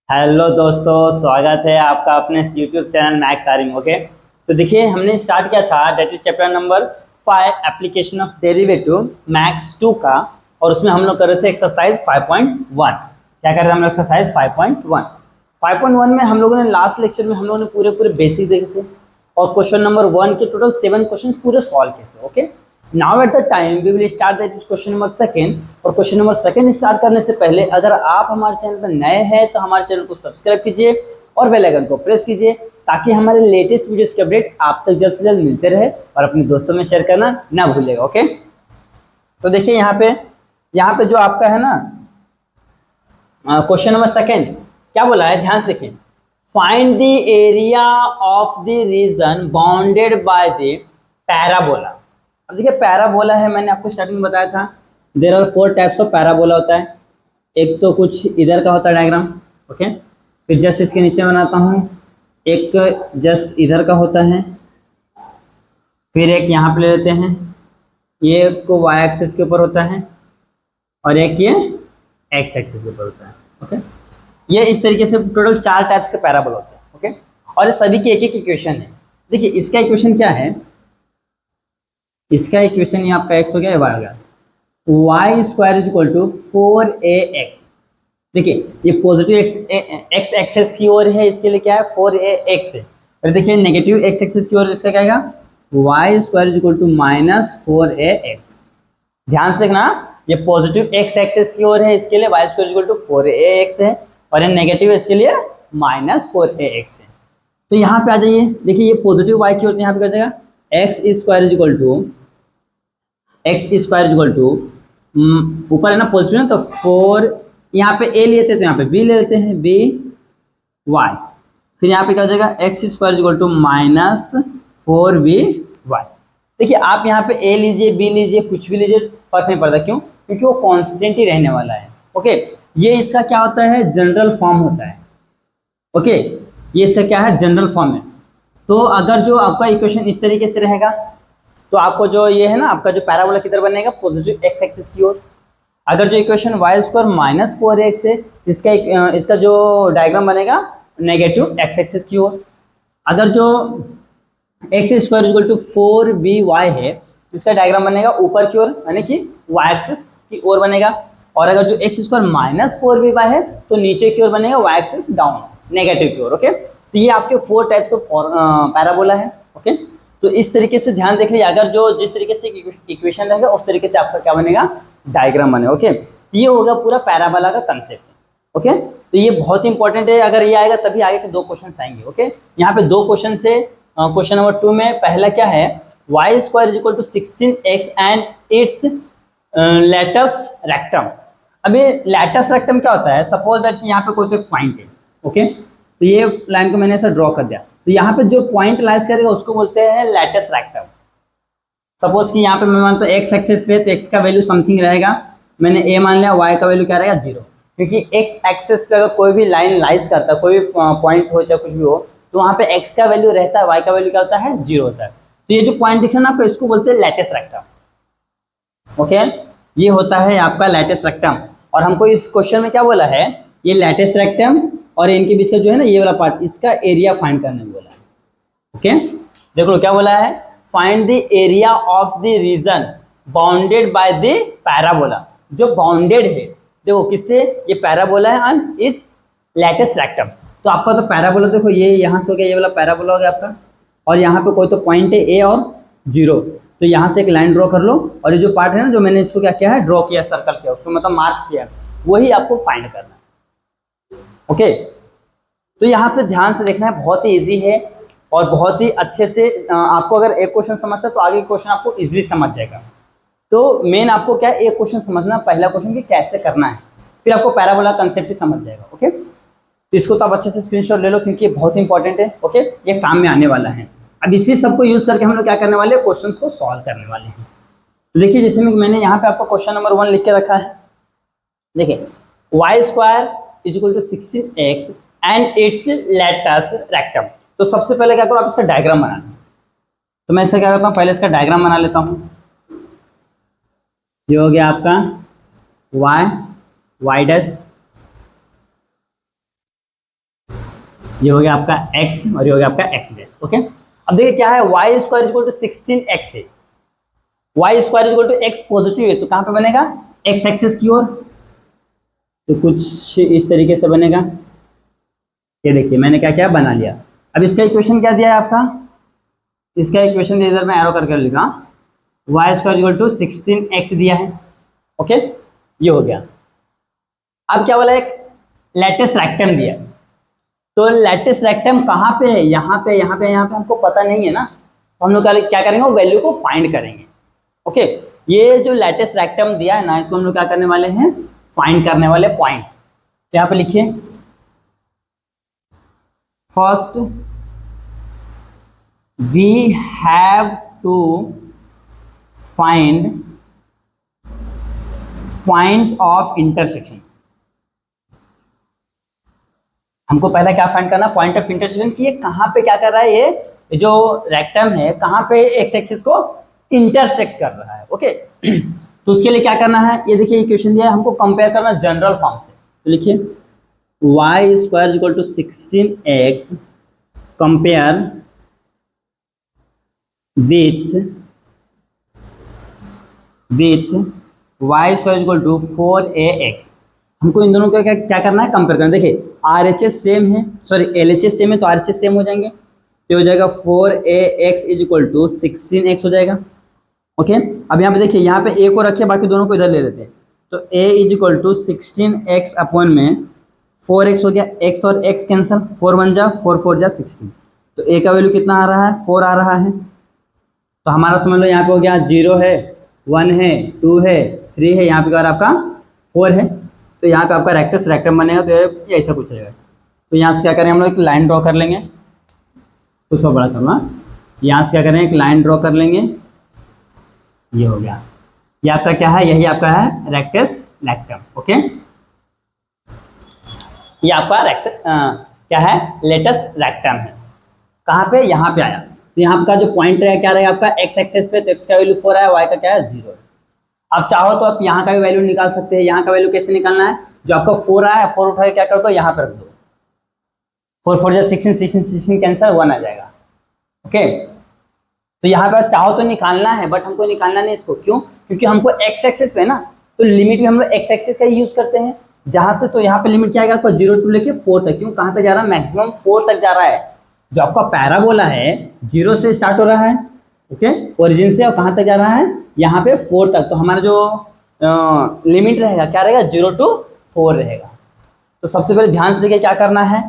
Hello दोस्तों, स्वागत है आपका अपने YouTube channel maths Aryan. Okay, तो देखिए हमने स्टार्ट किया था that is chapter number 5 application of derivative maths 2 का, और उसमें हम लोग कर रहे थे एक्सरसाइज 5.1। क्या कर रहे थे हम लोग? एक्सरसाइज 5.1। 5.1 में हम लोगों ने लास्ट लेक्चर में हम लोगों ने पूरे पूरे बेसिक देखे थे, और क्वेश्चन नंबर 1 के टोटल 7 क्वेश्चन पूरे सॉल्व किए थे। Okay, now at the time we will start that is question number second. और क्वेश्चन नंबर सेकंड स्टार्ट करने से पहले अगर आप हमारे चैनल पर नए हैं तो हमारे चैनल को सब्सक्राइब कीजिए और बेल आइकन को प्रेस कीजिए, ताकि हमारे लेटेस्ट वीडियोस के अपडेट आप तक जल्द से जल्द मिलते रहे, और अपने दोस्तों में शेयर करना ना भूलिएगा। ओके, तो देखिए यहाँ पे जो आपका है ना क्वेश्चन नंबर सेकंड क्या बोला है, ध्यान से देखें। Find the area of the reason bounded by the parabola. अब देखिए पैराबोला है, मैंने आपको स्टार्टिंग में बताया था there are 4 types of parabola होता है। एक तो कुछ इधर का होता है डायग्राम, ओके, फिर जस्ट इसके नीचे बनाता हूँ, एक जस्ट इधर का होता है, फिर एक यहाँ पे ले लेते हैं, ये को वाई एक्सिस के ऊपर होता है, और एक ये एक्स एक्सिस के ऊपर होता है। ओके, ये इस तरीके से टोटल 4 टाइप के पैराबोला होते हैं। ओके, और ये सभी की एक एक इक्वेशन है। देखिए इसका इक्वेशन क्या है, इसका इक्वेशन ये आपका x हो गया, y हो गया, y square is equal to 4ax। देखिए ये पॉजिटिव x एक्सेस की ओर है, इसके लिए क्या है 4ax है, और देखिए नेगेटिव x एक्सेस की ओर इसका क्या आएगा, y square is equal to -4ax। ध्यान से देखना, ये पॉजिटिव x एक्सेस की ओर है, इसके लिए y square is equal to 4ax है, और ये नेगेटिव इसके लिए -4ax है। तो यहाँ पे आ जाइए, देखिए ये पॉजिटिव y की ओर, यहाँ पे कर देगा x square is equal to ऊपर है ना पॉजिटिव है तो 4, यहाँ पे a लेते हैं तो यहाँ पे b ले लेते हैं, b y, फिर यहाँ पे क्या हो जाएगा x square equal to -4by। देखिए आप यहाँ पे a लीजिए, b लीजिए, कुछ भी लीजिए, फर्क नहीं पड़ता। क्यों? क्योंकि वो कांस्टेंट ही रहने वाला है। ओके, ये इसका क्या होता है, जनरल फॉर्म होता है। ओके, ये इसका क्या है, जनरल फॉर्म है। तो अगर जो आपका इक्वेशन इस तरीके से रहेगा तो आपको जो ये है ना आपका जो पैराबोला किधर बनेगा, पॉजिटिव x एक्सिस की ओर। अगर जो इक्वेशन y स्क्वायर -4x है, इसका जो डायग्राम बनेगा नेगेटिव x एक्सिस की ओर। अगर जो x square equal to 4by है, इसका डायग्राम बनेगा ऊपर की ओर, यानी कि y एक्सिस की ओर बनेगा। और अगर जो x स्क्वायर -4by है तो नीचे की ओर बनेगा y एक्सिस डाउन, नेगेटिव की ओर। ओके, तो ये आपके 4 टाइप्स ऑफ पैराबोला है। ओके, तो इस तरीके से ध्यान देख लीजिए, अगर जो जिस तरीके से इक्वेशन रहेगा उस तरीके से आपका क्या बनेगा, डायग्राम बनेगा। ओके, तो ये होगा पूरा पैराबोला का कंसेप्ट। ओके, तो ये बहुत इंपॉर्टेंट है, अगर ये आएगा तभी आगे के 2 क्वेश्चन आएंगे। ओके, यहाँ पे 2 क्वेश्चन से क्वेश्चन नंबर 2 में पहला क्या है, y square is equal to 16x and it's latus rectum. अभी लेटस रेक्टम क्या होता है, सपोज दैट यहाँ पे कोई पॉइंट है। ओके, तो ये लाइन को मैंने ऐसा ड्रॉ कर दिया, तो यहाँ पे जो पॉइंट लाइज करेगा उसको बोलते हैं लेटस रेक्टम। सपोज कि यहाँ पे मैं मानता हूँ x एक्सेस पे, तो x का वैल्यू समथिंग रहेगा, मैंने a मान लिया, y का वैल्यू क्या रहेगा 0, क्योंकि x एक्सेस पे अगर कोई भी लाइन लाइज करता है, कोई भी पॉइंट हो चाहे कुछ भी हो, तो वहाँ पे x का वैल्यू रहता है, y का वैल्यू क्या होता है 0 होता है। तो ये जो पॉइंट दिख रहा है ना आपको, इसको बोलते हैं लेटस रेक्टम। ओके, ये होता है आपका लेटस रेक्टम, और हमको इस क्वेश्चन में क्या बोला है, ये लेटस रेक्टम और इनके बीच का जो है ना ये वाला पार्ट, इसका एरिया फाइंड करने बोला है। ओके, देख लो क्या बोला है, find the area of the reason bounded by the parabola. जो बाउंडेड है देखो किससे, ये पैराबोला है एंड इस लेटस रेक्टम। तो आपका तो पैराबोला देखो ये यहाँ से हो गया, ये वाला पैराबोला हो गया आपका, और यहाँ पे कोई तो पॉइंट है ए और 0, तो यहाँ से एक लाइन ड्रॉ कर लो, और ये जो पार्ट है ना जो मैंने इसको क्या किया है, ड्रॉ किया, सर्कल किया, उसको मतलब मार्क किया, वही आपको फाइंड करना है। ओके, तो यहाँ पे ध्यान से देखना है, बहुत ही ईजी है, और बहुत ही अच्छे से आपको अगर एक क्वेश्चन समझता है तो आगे क्वेश्चन आपको इजीली समझ जाएगा। तो मेन आपको क्या है, एक क्वेश्चन समझना, पहला क्वेश्चन कि कैसे करना है, फिर आपको पैराबोला कंसेप्ट भी समझ जाएगा। ओके, तो इसको तो आप अच्छे से स्क्रीनशॉट ले लो, क्योंकि ये बहुत इंपॉर्टेंट है। ओके, ये काम में आने वाला है। अब इसी सबको यूज करके हम लोग क्या करने वाले हैं, क्वेश्चन को सॉल्व करने वाले हैं। तो देखिए जैसे मैंने यहाँ पे आपको क्वेश्चन नंबर 1 लिख के रखा है। देखिए y square is equal to 16x and it's latus rectum. तो सबसे पहले क्या करो, आप इसका डायग्राम बना लो। तो मैं इसका क्या करता हूँ, पहले इसका डायग्राम बना लेता हूँ। ये हो गया आपका y डैश ये हो गया आपका x और ये हो गया आपका x डैश। ओके, अब देखिए क्या है, y square equal to 16x है, y square equal to x positive है तो कहाँ पे बनेगा, x एक्सिस की ओर, तो कुछ इस तरीके से बनेगा। ये देखिए मैंने क्या क्या बना लिया। अब इसका इक्वेशन क्या दिया है आपका, इसका इक्वेशन इधर मैं एरो करके लिखा, y square equal to 16x दिया है। ओके, ये हो गया। अब क्या बोला, एक लैटिस रेक्टम दिया, तो लैटिस रेक्टम कहाँ पे है, यहाँ पे, यहाँ पे, यहाँ पे हमको पता नहीं है ना, तो हम लोग क्या करेंगे, वो वैल्यू को फाइंड करेंगे। ओके, ये जो लैटिस रेक्टम दिया है ना, इसको हम लोग क्या करने वाले हैं, फाइंड करने वाले पॉइंट। तो यहाँ पे लिखिए, first we have to find point of intersection. हमको पहले क्या फाइंड करना, पॉइंट ऑफ इंटरसेक्शन की, ये कहाँ पे क्या कर रहा है, ये जो रेक्टम है कहाँ पे एक्स एक्सिस को इंटरसेक्ट कर रहा है। ओके, तो उसके लिए क्या करना है, ये देखिए इक्वेशन दिया है, हमको कंपेयर करना जनरल फॉर्म से। तो लिखिए y square equal to 16x compare with y square equal to 4ax। हमको इन दोनों का क्या करना है, कंपेयर करना। देखिए RHS सेम है, सॉरी LHS सेम है, तो RHS सेम हो जाएंगे, तो हो जाएगा 4ax is equal to 16x हो जाएगा। ओके, अब यहाँ पे देखिए, यहाँ पे a को रखे, बाकी दोनों को इधर ले लेते हैं, तो a is equal to 16x upon में 4x हो गया, x और x कैंसिल, 4 1 जा 4 4 जा 16, तो a का वैल्यू कितना आ रहा है, 4 आ रहा है। तो हमारा समझ लो यहाँ पे हो गया 0 है, 1 है, 2 है, 3 है, यहाँ पे अगर आपका 4 है, तो यहाँ पे आपका रेक्टस रेक्टम बनेगा, तो ये ऐसा कुछ रहेगा। तो यहाँ से क्या करें, हम लोग एक लाइन ड्रॉ कर लेंगे, तो उसको बड़ा करना, यहाँ से क्या करें, एक लाइन ड्रॉ कर लेंगे, ये हो गया, ये आपका क्या है, यही आपका है रेक्टस रेक्टम। ओके, ये आपका क्या है, लेटस रेक्टम है, कहाँ पे, यहाँ पे आया। तो यहाँ का जो पॉइंट रहेगा क्या रहेगा आपका, एक्स एक्सेस पे, तो एक्स का वैल्यू 4 है, वाई का क्या है 0 है। आप चाहो तो आप यहाँ का भी वैल्यू निकाल सकते हैं। यहाँ का वैल्यू कैसे निकालना है, जो आपका 4 आया है, 4 उठा के क्या कर दो, यहाँ पे रख दो, 4 4 जा 16 16 16 कैंसिल, 1 आ जाएगा। ओके, तो यहाँ पे चाहो तो निकालना है, बट हमको निकालना नहीं इसको, क्यों, क्योंकि हमको एक्स एक्सेस पे ना, तो लिमिट भी हम लोग एक्स एक्सेस का यूज करते हैं, जहां से, तो यहाँ पे लिमिट क्या आएगा आपका 0 टू लेके 4 तक, क्यों, कहाँ तक जा रहा है, मैक्सिमम 4 तक जा रहा है। जो आपका पैराबोला है 0 से स्टार्ट हो रहा है, ओके, ओरिजिन से, और कहाँ तक जा रहा है, यहाँ पे 4 तक, तो हमारा जो लिमिट रहेगा क्या रहेगा, 0 टू 4 रहेगा। तो सबसे पहले ध्यान से देखिए क्या करना है,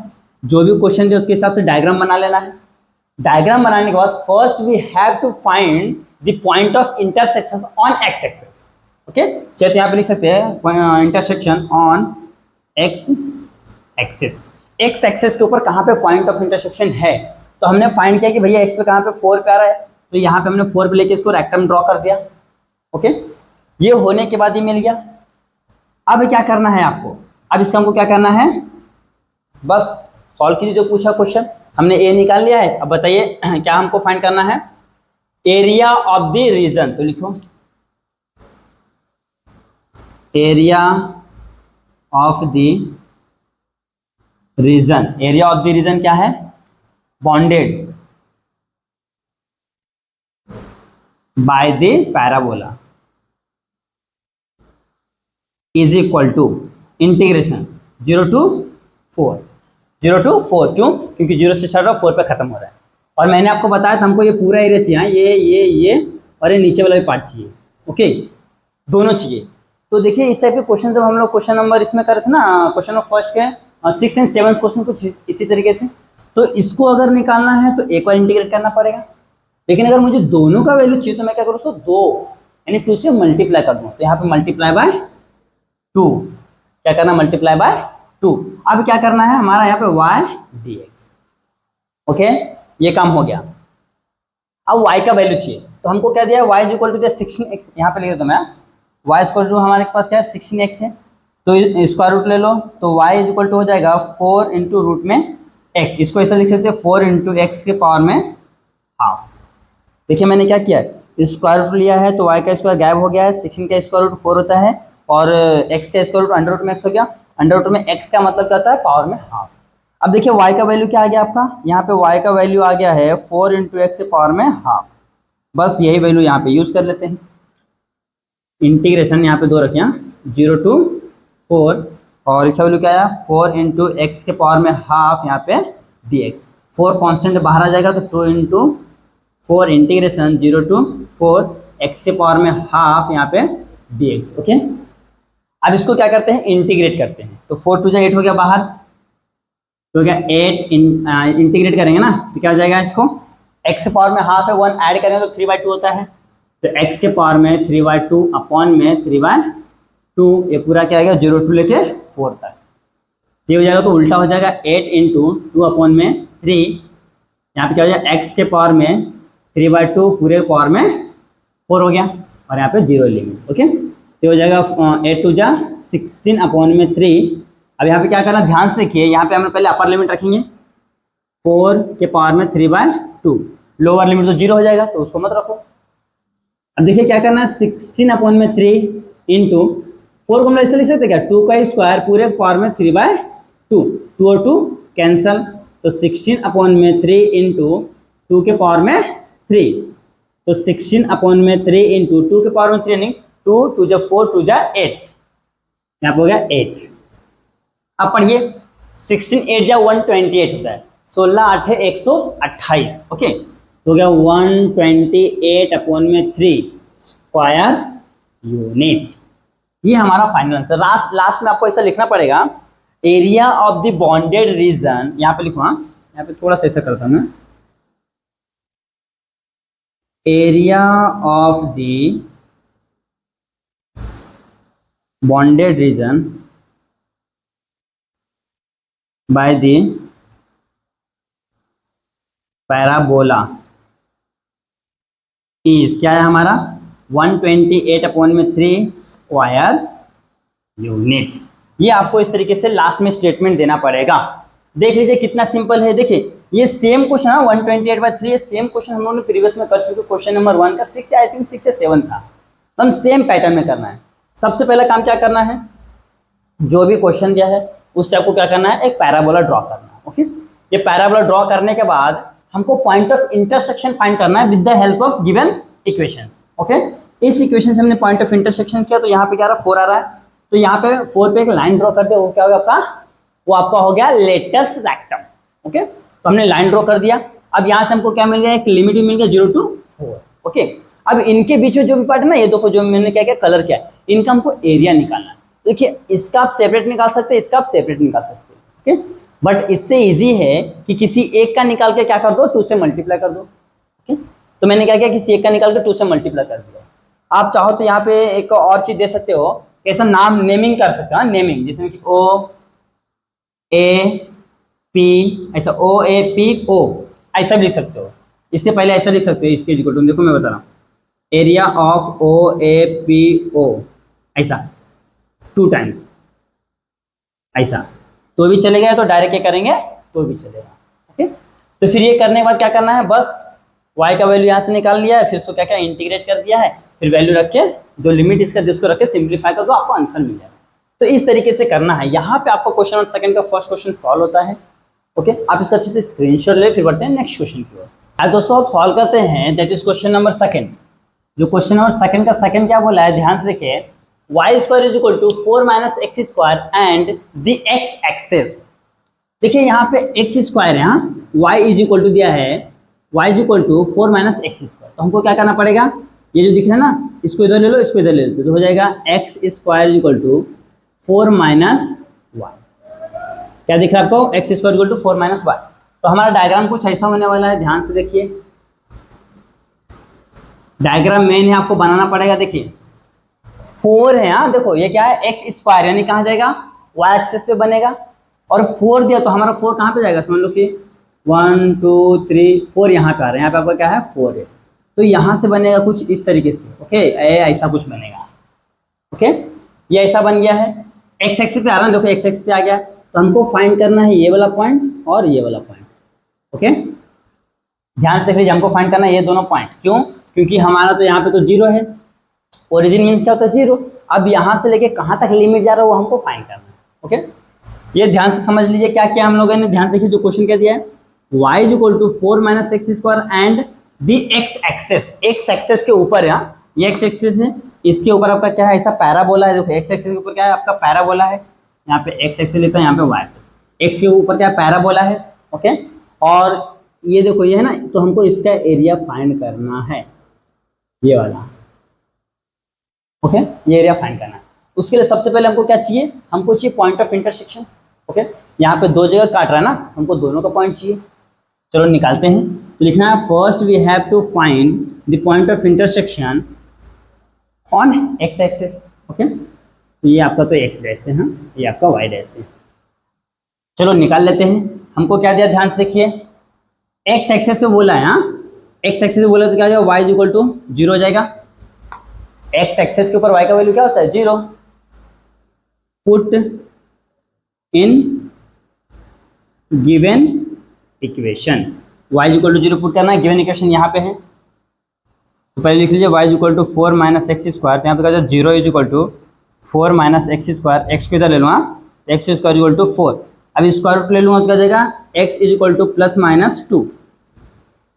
जो भी क्वेश्चन दे उसके हिसाब से डायग्राम बना लेना है। डायग्राम बनाने के बाद first we have to find the point of intersection on x axis. Okay, चाहे तो यहाँ पे लिख सकते हैं intersection on x axis, x axis के ऊपर कहाँ पे पॉइंट ऑफ इंटरसेक्शन है। तो हमने फाइंड किया कि भैया एक्स पे कहाँ पे 4 पे आ रहा है, तो यहाँ पे हमने 4 पे लेके इसको रेक्टम ड्रॉ कर दिया। ओके, ये होने के बाद ये मिल गया। अब क्या करना है आपको, अब इसका हमको क्या करना है, बस सॉल्व कीजिए जो पूछा क्वेश्चन, हमने ए निकाल लिया है। अब बताइए क्या हमको फाइंड करना है, एरिया ऑफ द रीजन। तो लिखो area of the region, area of the region क्या है, bounded by the parabola is equal to integration 0 to 4, 0 to 4, क्यों, क्योंकि 0 से स्टार्ट हो 4 पे खत्म हो रहा है। और मैंने आपको बताया था हमको ये पूरा एरिया चाहिए, ये और ये नीचे वाला भी पार्ट चाहिए। ओके, दोनों चाहिए। तो देखिए इस टाइप के क्वेश्चन जब हम लोग क्वेश्चन नंबर इसमें करे थे ना, क्वेश्चन ऑफ फर्स्ट के 6 एंड 7 क्वेश्चन कुछ इसी तरीके थे। तो इसको अगर निकालना है तो एक बार इंटीग्रेट करना पड़ेगा, लेकिन अगर मुझे दोनों का वैल्यू चाहिए तो मैं क्या करूँ, उसको 2 यानी 2 से मल्टीप्लाई कर दूँ। तो यहाँ पे मल्टीप्लाई बाय 2, क्या करना, मल्टीप्लाई बाय 2। अब क्या करना है हमारा यहाँ पे y dx। ओके, ये काम हो गया। अब y का वैल्यू चाहिए, तो हमको क्या दिया, y इक्वल टू 16x, यहाँ पे लिख देता हूँ मैं, y स्क्वायर टू हमारे पास क्या है 16x है, तो स्क्वायर रूट ले लो, तो y इक्वल टू हो जाएगा 4 इंटू रूट में x, इसको ऐसा लिख सकते हैं 4 इंटू एक्स के पावर में हाफ। देखिए मैंने क्या किया, स्क्वायर रूट लिया है तो y का स्क्वायर गायब हो गया है, 16 का स्क्वायर रूट 4 होता है, और x का स्क्वायर रूट अंडर रूट में x हो गया, अंडर रूट में x का मतलब क्या होता है, पावर में हाफ। अब देखिए y का वैल्यू क्या आ गया आपका, यहाँ पे y का वैल्यू आ गया है 4 इंटू एक्स के पावर में हाफ। बस यही वैल्यू यहाँ पे यूज कर लेते हैं। इंटीग्रेशन यहाँ पे दो रखे हैं, 0 to 4, और इसका वैल्यू क्या आया 4 इंटू एक्स के पावर में हाफ यहाँ पे dx। 4 कॉन्स्टेंट बाहर आ जाएगा तो 2 इंटू 4 इंटीग्रेशन 0 to 4 एक्स के पावर में हाफ यहाँ पे dx। ओके, अब इसको क्या करते हैं, इंटीग्रेट करते हैं। तो 4 2 8 हो गया बाहर, तो क्या 8 इंटीग्रेट करेंगे ना तो क्या हो जाएगा, इसको x के पावर में हाफ है 1 ऐड करेंगे तो 3/2 होता है। तो x के पावर में 3/2 अपॉन में 3/2, ये पूरा क्या आएगा 0 to लेके 4 तक। ये हो जाएगा तो उल्टा हो जाएगा 8 इंटू 2 अपॉन में 3, यहाँ पे क्या हो जाएगा x के पावर में 3/2 पूरे पावर में 4 हो गया, और यहाँ पे 0 लिमिट। ओके, तो हो जाएगा 8 2 जा 16 अपॉन में 3। अब यहाँ पे क्या करना, ध्यान से देखिए, यहाँ पे हम पहले अपर लिमिट रखेंगे 4 के पावर में 3/2, लोअर लिमिट तो 0 हो जाएगा तो उसको मत रखो। अब देखिए क्या करना है, 16 अपॉन में 3 इंटू 4 को हम ऐसे लिख सकते क्या, 2 का स्क्वायर पूरे पावर में 3/2, 2 और 2 कैंसल, तो 16 अपॉन में 3 इंटू 2 के पावर में 3, तो 16 अपॉन में 3 इंटू 2 के पावर में 3 नहीं, 2 2 जा 4 2 जा 8, यहाँ पे हो गया 8। अब पढ़िए 16 8 जा 128 होता है, 16 8 है 128। ओके, तो हो गया 128 अपॉन में 3 स्क्वायर यूनिट। ये हमारा फाइनल आंसर। लास्ट में आपको ऐसा लिखना पड़ेगा, area of the bounded region, यहाँ पे लिखो, हाँ यहाँ पे थोड़ा सा ऐसा करता हूँ मैं, area of the bounded region by the parabola is क्या है हमारा 128 अपॉन में 3 स्क्वायर यूनिट। ये आपको इस तरीके से लास्ट में स्टेटमेंट देना पड़ेगा। देख लीजिए कितना सिंपल है। देखिए ये सेम क्वेश्चन है 128/3, सेम क्वेश्चन हम लोगों ने प्रीवियस में कर चुके, क्वेश्चन नंबर 1 का 6 आई थिंक 6 या 7 था। तो हम सेम पैटर्न में करना है। सबसे पहला काम क्या करना है, जो भी क्वेश्चन दिया है उससे आपको क्या करना है, एक पैराबोला ड्रॉ करना है। ओके, ये पैराबोला ड्रॉ करने के बाद हमको पॉइंट ऑफ इंटरसेक्शन फाइंड करना है with the help of given equation. Okay, इस इक्वेशन से हमने पॉइंट ऑफ इंटरसेक्शन किया, तो यहाँ पे क्या रहा 4 आ रहा है, तो यहाँ पे 4 पे एक लाइन ड्रॉ कर दे, वो क्या होगा आपका, वो आपका हो गया लेटस रेक्टम। ओके, तो हमने लाइन ड्रॉ कर दिया। अब यहाँ से हमको क्या मिल गया, एक लिमिट भी मिल गया 0 to 4। ओके, अब इनके बीच में जो भी पार्ट है ना, ये देखो जो मैंने क्या किया, कलर किया, इनका हमको एरिया निकालना है। देखिए इसका आप सेपरेट निकाल सकते हैं, इसका आप सेपरेट निकाल सकते हैं। ओके, बट इससे इजी है कि किसी एक का निकाल के क्या कर दो, 2 से मल्टीप्लाई कर दो। ओके, तो मैंने क्या किया, किसी एक का निकाल के 2 से मल्टीप्लाई कर दिया। आप चाहो तो यहाँ पे एक और चीज दे सकते हो, ऐसा नाम नेमिंग कर सकते हो, नेमिंग, जिसमें कि O A P, ऐसा O A P O ऐसा भी लिख सकते हो। इससे पहले ऐसा लिख सकते हो, इसके इक्वल टू, देखो मैं बता रहा हूँ, area of O A P O ऐसा 2 टाइम्स ऐसा, तो भी चलेगा, तो डायरेक्ट क्या करेंगे तो भी चलेगा। ओके, तो फिर ये करने के बाद क्या करना है, बस y का वैल्यू यहाँ से निकाल लिया है, फिर उसको क्या क्या इंटीग्रेट कर दिया है, फिर वैल्यू रख के जो लिमिट इसका जिसको रख के सिंप्लीफाई कर दो, आपको आंसर मिल जाएगा। तो इस तरीके से करना है। यहाँ पे आपको क्वेश्चन नंबर सेकंड का फर्स्ट क्वेश्चन सॉल्व होता है। ओके, आप इसका अच्छे से स्क्रीनशॉट ले, फिर बढ़ते हैं नेक्स्ट क्वेश्चन की ओर। आज दोस्तों आप सॉल्व करते हैं, that is question number second. जो क्वेश्चन नंबर सेकंड का सेकंड क्या बोला है, ध्यान से देखिए, y square is equal to 4 - x square and the x axis. देखिए यहाँ पे x स्क्वायर है, यहाँ y इज इक्वल टू दिया है, y is equal to 4 - x square. तो हमको क्या करना पड़ेगा, ये जो दिख रहा है ना, इसको इधर ले लो, इसको इधर ले लो, तो हो जाएगा x square is equal to 4 - y। क्या दिख रहा है आपको, x square equal to 4 - y। तो हमारा डायग्राम कुछ ऐसा होने वाला है, ध्यान से देखिए। डायग्राम मेन है, आपको बनाना पड़ेगा। देखिए 4 है, हाँ देखो ये क्या है, एक्स स्क्वायर, यानी कहाँ जाएगा, y एक्सिस पे बनेगा, और 4 दिया तो हमारा 4 कहाँ पे जाएगा, समझ लो कि 1 2 3 4 यहाँ पे आ रहे हैं, यहाँ पे आपका क्या है 4 है, तो यहाँ से बनेगा कुछ इस तरीके से। ओके, ऐसा कुछ बनेगा। ओके, ये ऐसा बन गया है, एक्स एक्सिस पे आ रहा है, देखो एक्स एक्सिस पे आ गया, तो हमको फाइंड करना है ये वाला पॉइंट और ये वाला पॉइंट। ओके, ध्यान से देख लीजिए, हमको फाइंड करना है ये दोनों पॉइंट। क्यों, क्योंकि हमारा तो यहाँ पे तो 0 है, ओरिजिन मीन्स क्या होता है 0। अब यहाँ से लेके कहाँ तक लिमिट जा रहा है वो हमको फाइंड करना है। ओके, ये ध्यान से समझ लीजिए क्या किया हम लोगों ने, ध्यान देखिए जो क्वेश्चन क्या दिया है, y is equal to 4 minus x square and the x axis, x axis के ऊपर, यहाँ ये एक्स एक्सेस है, इसके ऊपर आपका क्या है, ऐसा पैराबोला है, देखो एक्स एक्सेस के ऊपर क्या है आपका पैराबोला है, यहाँ पे एक्स एक्सेस लेता है, यहाँ पे वाई एक्सेस, एक्स के ऊपर क्या पैराबोला है, ओके। और ये देखो ये है ना, तो हमको इसका एरिया फाइंड करना है, ये वाला, ओके, ये एरिया फाइंड करना है। उसके लिए सबसे पहले हमको क्या चाहिए, हमको चाहिए पॉइंट ऑफ इंटरसेक्शन, ओके। यहाँ पे दो जगह काट रहा है ना, हमको दोनों का पॉइंट चाहिए, चलो निकालते हैं। तो लिखना है first we have to find the point of intersection on x axis, okay. तो ये आपका तो एक्स डैश है, हाँ, ये आपका वाई डैश है। चलो निकाल लेते हैं। हमको क्या दिया, ध्यान से देखिए, एक्स एक्सेस से बोला है, हाँ, एक्स एक्सेस से बोला तो क्या हो जाएगा, वाई इक्वल टू 0 हो जाएगा। एक्स एक्सेस के ऊपर वाई का वैल्यू क्या होता है, 0। Put in given equation, y equal to 0 put करना है, गिवन इक्वेशन यहाँ पे है, तो पहले लिख लीजिए y equal to 4 minus x square, तो यहाँ पे क्या होता है 0 is equal to 4 minus x square, x को इधर ले लूँगा, एक्स स्क्वायर इक्वल टू 4, अब स्क्वायर रूट ले लूँगा तो क्या जाएगा, x is equal two plus minus 2,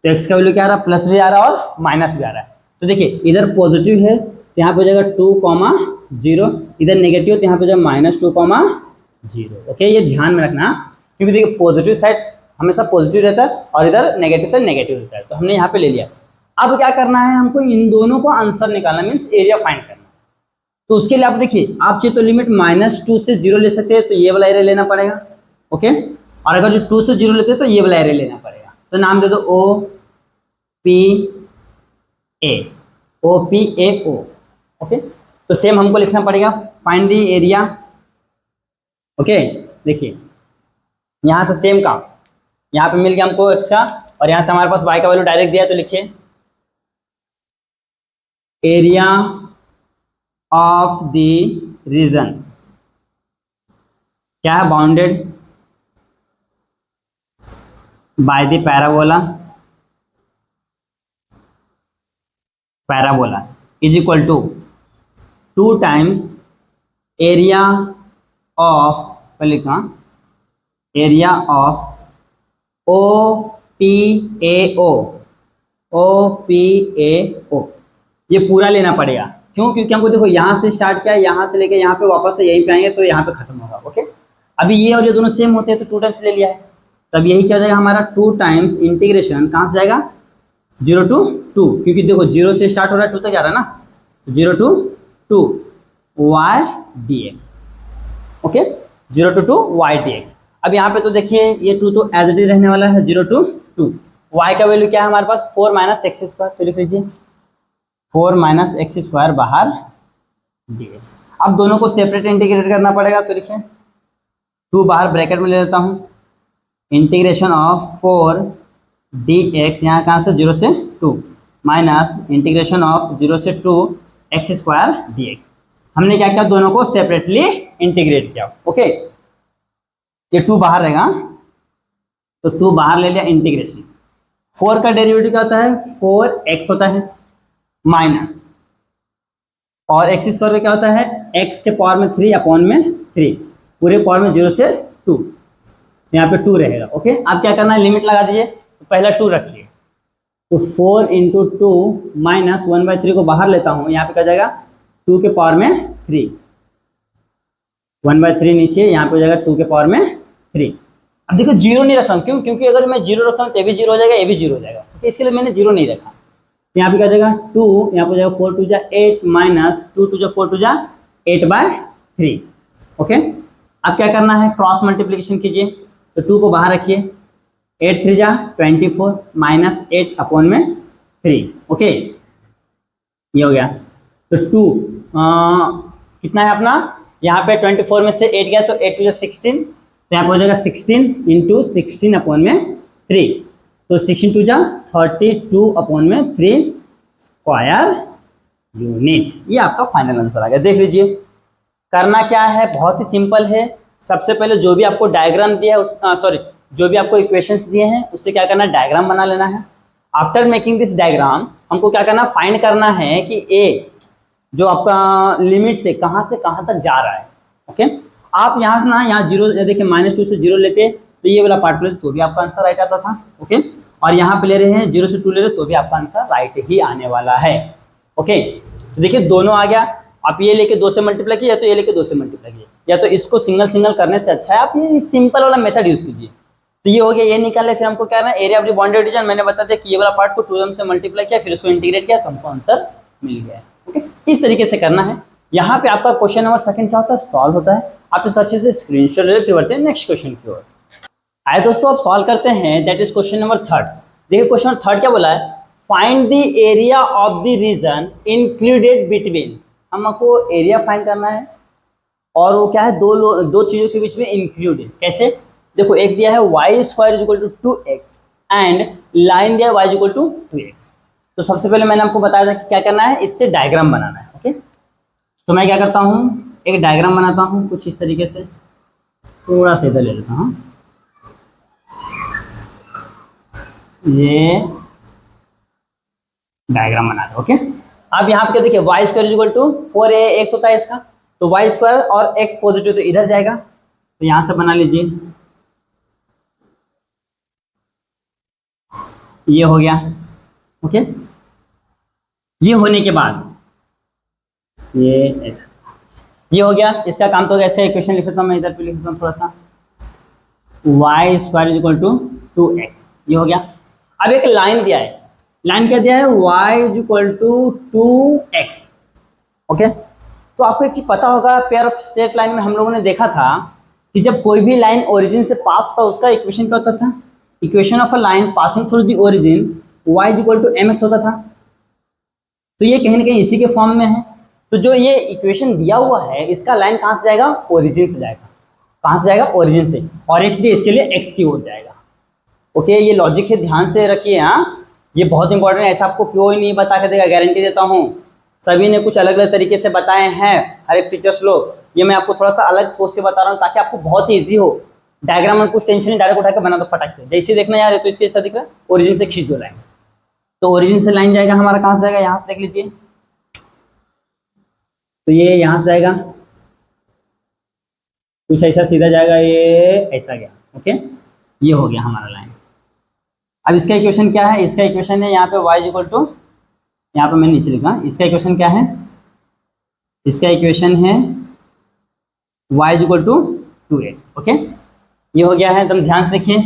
तो x का वैल्यू क्या आ रहा है, प्लस भी आ रहा है और माइनस भी आ रहा है। तो देखिए इधर पॉजिटिव है तो यहाँ पे हो जाएगा 2,0, इधर नेगेटिव तो यहाँ पे हो जाएगा -2,0, ओके। ये ध्यान में रखना, क्योंकि देखिए पॉजिटिव साइड हमेशा पॉजिटिव रहता है और इधर नेगेटिव साइड नेगेटिव रहता है, तो हमने यहाँ पे ले लिया। अब क्या करना है, हमको इन दोनों को आंसर निकालना, मीन्स एरिया फाइंड करना। तो उसके लिए आप देखिए, आप चाहिए तो लिमिट -2 से 0 ले सकते हैं, तो ये वाला एरिया लेना पड़ेगा, ओके। और अगर जो 2 से 0 लेते हैं तो ये वाला एरिया लेना पड़ेगा। तो नाम दे दो OPA, ओके। तो सेम हमको लिखना पड़ेगा, फाइंड दी एरिया, ओके। देखिए यहाँ से सेम काम, यहाँ पे मिल गया हमको x का, और यहाँ से हमारे पास y का वैल्यू डायरेक्ट दिया है, तो लिखिए एरिया ऑफ द रीजन क्या है, bounded by the parabola is equal to 2 times area of, पहले लिखा एरिया ऑफ OPAO, ये पूरा लेना पड़ेगा। क्यों, क्योंकि हमको देखो यहाँ से स्टार्ट किया, यहाँ से लेके यहाँ पे वापस से यहीं पे आएंगे तो यहाँ पे खत्म होगा, ओके। अभी ये और ये दोनों सेम होते हैं तो 2 टाइम्स ले लिया है, तब यही क्या हो जाएगा हमारा 2 टाइम्स इंटीग्रेशन, कहाँ से जाएगा 0 to 2, क्योंकि देखो 0 से स्टार्ट हो रहा है 2 तक जा रहा है ना, 0 to 2 y dx, okay, 0 to 2 y dx। अब यहाँ पे तो देखिए ये 2 तो एज इट इज रहने वाला है, 0 to 2, y का वैल्यू क्या है हमारे पास 4 माइनस एक्स स्क्वायर, तो लिख लीजिए 4 माइनस एक्स स्क्वायर बाहर dx। अब दोनों को सेपरेट इंटीग्रेट करना पड़ेगा, तो लिखिए 2 बाहर ब्रैकेट में ले लेता हूँ, इंटीग्रेशन ऑफ 4 dx, यहाँ कहाँ से 0 से 2 माइनस इंटीग्रेशन ऑफ 0 से 2 एक्स स्क्वायर dx। हमने क्या किया, दोनों को सेपरेटली इंटीग्रेट किया, ओके। ये 2 बाहर रहेगा, तो 2 बाहर ले लिया, इंटीग्रेशन 4 का डेरिवेटिव क्या होता है, 4x होता है, माइनस और एक्स स्क्वायर में क्या होता है, x के पावर में 3 अपॉन में 3, पूरे पावर में 0 से 2, यहाँ पे 2 रहेगा, ओके। अब क्या करना है, लिमिट लगा दीजिए, तो पहला 2 रखिए, तो 4 इंटू 2 माइनस 1/3 को बाहर लेता हूँ, यहाँ पे क्या जाएगा 2 के पावर में 3, 1/3 नीचे, यहाँ पे हो जाएगा 2 के पावर में 3। अब देखो 0 नहीं रखा हूँ, क्यों, क्योंकि अगर मैं 0 रखता हूँ तो ये भी 0 हो जाएगा, ये भी 0 हो जाएगा, तो इसके लिए मैंने 0 नहीं रखा। यहाँ पे क्या जाएगा 2, यहाँ पे जाएगा 4 2 8 माइनस 2 2 4 2 8/3, ओके। अब क्या करना है, क्रॉस मल्टीप्लीकेशन कीजिए, तो 2 को बाहर रखिए, 8 3 24 माइनस 8 अपॉन में 3, ओके, ये हो गया। तो 2 कितना है अपना, यहाँ पे 24 में से 8 गया तो 8 2 16, तो यहाँ पे हो जाएगा 16 इंटू 16 अपॉन में 3, तो 16 2 32 अपॉन में 3 स्क्वायर यूनिट। ये आपका फाइनल आंसर आ गया। देख लीजिए करना क्या है, बहुत ही सिंपल है। सबसे पहले जो भी आपको डायग्राम दिया है जो भी आपको इक्वेशंस दिए हैं उससे क्या करना है, डायग्राम बना लेना है। आफ्टर मेकिंग दिस डायग्राम हमको क्या करना, फाइंड करना है कि ए जो आपका लिमिट से कहाँ तक जा रहा है, ओके। आप यहाँ से ना यहाँ जीरो देखिए -2 से 0 लेते तो ये वाला पार्ट ले तो भी आपका आंसर राइट आता था। ओके, और यहाँ पे ले रहे हैं 0 से 2 ले रहे तो भी आपका आंसर राइट ही आने वाला है। ओके, तो देखिए दोनों आ गया। आप ये लेके 2 से मल्टीप्लाई किया, या तो ये लेके 2 से मल्टीप्लाई किया, या तो इसको सिंगल सिंगल करने से अच्छा है आप ये सिंपल वाला मेथड यूज कीजिए। तो ये हो गया, ये निकाल ले। फिर हमको क्या करना है, area of the bounded reason. मैंने बता दिया कि ये वाला पार्ट को 2m से मल्टीप्लाई किया, फिर उसको इंटीग्रेट किया तो हमको आंसर मिल गया है। ओके, इस तरीके से करना है। यहाँ पे आपका क्वेश्चन नंबर सेकंड क्या होता है, सॉल्व होता है। आप इसको अच्छे से स्क्रीनशॉट ले, फिर बढ़ते हैं नेक्स्ट क्वेश्चन की ओर। आइए दोस्तों, आप सॉल्व करते हैं, that is question number third. देखिए क्वेश्चन नंबर थर्ड क्या बोला है, find the area of the region included between. हमको एरिया फाइंड करना है, और वो क्या है, दो चीजों के बीच में इंक्लूड है। कैसे, देखो एक दिया है y square is equal to 2x and line दिया है y is equal to 2x। तो सबसे पहले मैंने आपको बताया था कि क्या करना है, इससे डायग्राम बनाना है। ओके, तो मैं क्या करता हूँ, एक डायग्राम बनाता हूँ कुछ इस तरीके से। थोड़ा सा इधर ले लेता हूँ, ये डायग्राम बना दो। ओके, अब यहाँ पे देखिए y square is equal to 4ax होता है इसका, तो y स्क्वायर और x पॉजिटिव तो इधर जाएगा, तो यहाँ से बना लीजिए, ये हो गया। ओके, ये होने के बाद ये हो गया, इसका काम तो ऐसे इक्वेशन लिख सकता हूँ मैं, इधर पे लिख सकता हूँ थोड़ा सा, y square is equal to 2x, ये हो गया। अब एक लाइन दिया है, लाइन क्या दिया है, y is equal to 2x। Okay, तो आपको एक चीज पता होगा, पेयर ऑफ स्ट्रेट लाइन में हम लोगों ने देखा था कि जब कोई भी लाइन ओरिजिन से पास होता है उसका इक्वेशन क्या होता था, equation of a line passing through the origin y is equal to mx होता था। तो ये कहीं ना कहीं इसी के फॉर्म में है। तो जो ये इक्वेशन दिया हुआ है, इसका लाइन कहाँ से जाएगा, ओरिजिन से जाएगा। कहाँ से जाएगा, ओरिजिन से, और x दिए इसके लिए x की ओर जाएगा। ओके, ये लॉजिक है, ध्यान से रखिए। हाँ, ये बहुत इंपॉर्टेंट है, ऐसा आपको कोई नहीं बता के देगा, गारंटी देता हूँ। सभी ने कुछ अलग अलग तरीके से बताए हैं, हर एक टीचर्स लोग। ये मैं आपको थोड़ा सा अलग सोच से बता रहा हूँ ताकि आपको बहुत ईजी हो। डायग्राम में कुछ टेंशन नहीं, डायरेक्ट उठा के बना दो फटाक से, जैसे देखना यार है तो इसके ऐसा दिख रहा है, ओरिजिन से खींच दो लाइन। तो ओरिजिन से लाइन जाएगा हमारा, कहाँ से जाएगा, यहाँ से देख लीजिए, तो ये यहाँ से जाएगा, कुछ ऐसा सीधा जाएगा, ये ऐसा गया। ओके, ये हो गया हमारा लाइन। अब इसका इक्वेशन क्या है, इसका इक्वेशन है यहाँ पे y इक्वल टू, यहाँ पे मैंने नीचे लिखा, इसका इक्वेशन क्या है, इसका इक्वेशन है y equal to 2x। Okay, ये हो गया है। एकदम ध्यान से देखिए,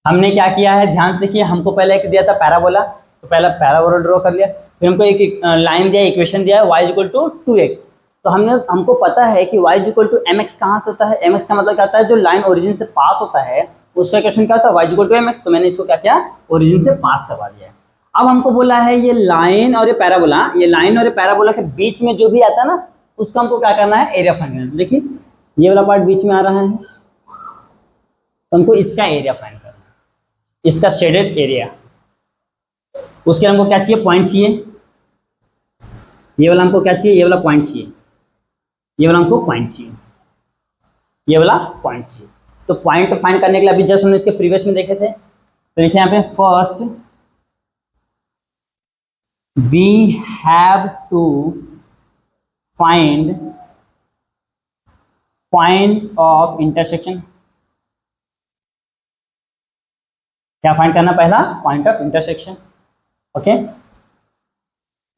हमने क्या किया है, ध्यान से देखिए। हमको पहले एक दिया था पैराबोला, तो पहला पैराबोला ड्रॉ कर लिया, फिर हमको एक लाइन दिया, इक्वेशन दिया है y इक्वल टू 2x। तो हमको पता है कि y इक्वल टू mx कहाँ से होता है, mx का मतलब क्या होता है, जो लाइन ओरिजिन से पास होता है उसका इक्वेशन क्या होता है, y इक्वल टू mx। तो मैंने इसको क्या किया, ओरिजिन से पास करवा दिया। अब हमको बोला है ये लाइन और ये पैराबोला, ये लाइन और ये पैराबोला के बीच में जो भी आता है ना, उसका हमको क्या करना है, एरिया फाइंड करना है। देखिए ये वाला पार्ट बीच में आ रहा है, तो हमको इसका एरिया फाइंड करना है, इसका शेडेड एरिया। उसके हमको क्या चाहिए, पॉइंट चाहिए। ये वाला हमको क्या चाहिए, ये वाला पॉइंट चाहिए, ये वाला हमको पॉइंट चाहिए, ये वाला पॉइंट चाहिए। तो पॉइंट फाइंड करने के लिए अभी जस्ट हमने इसके प्रीवियस में देखे थे, तो देखिए यहाँ पे first we have to find point of intersection. क्या फाइंड करना, पहला पॉइंट ऑफ इंटरसेक्शन। ओके,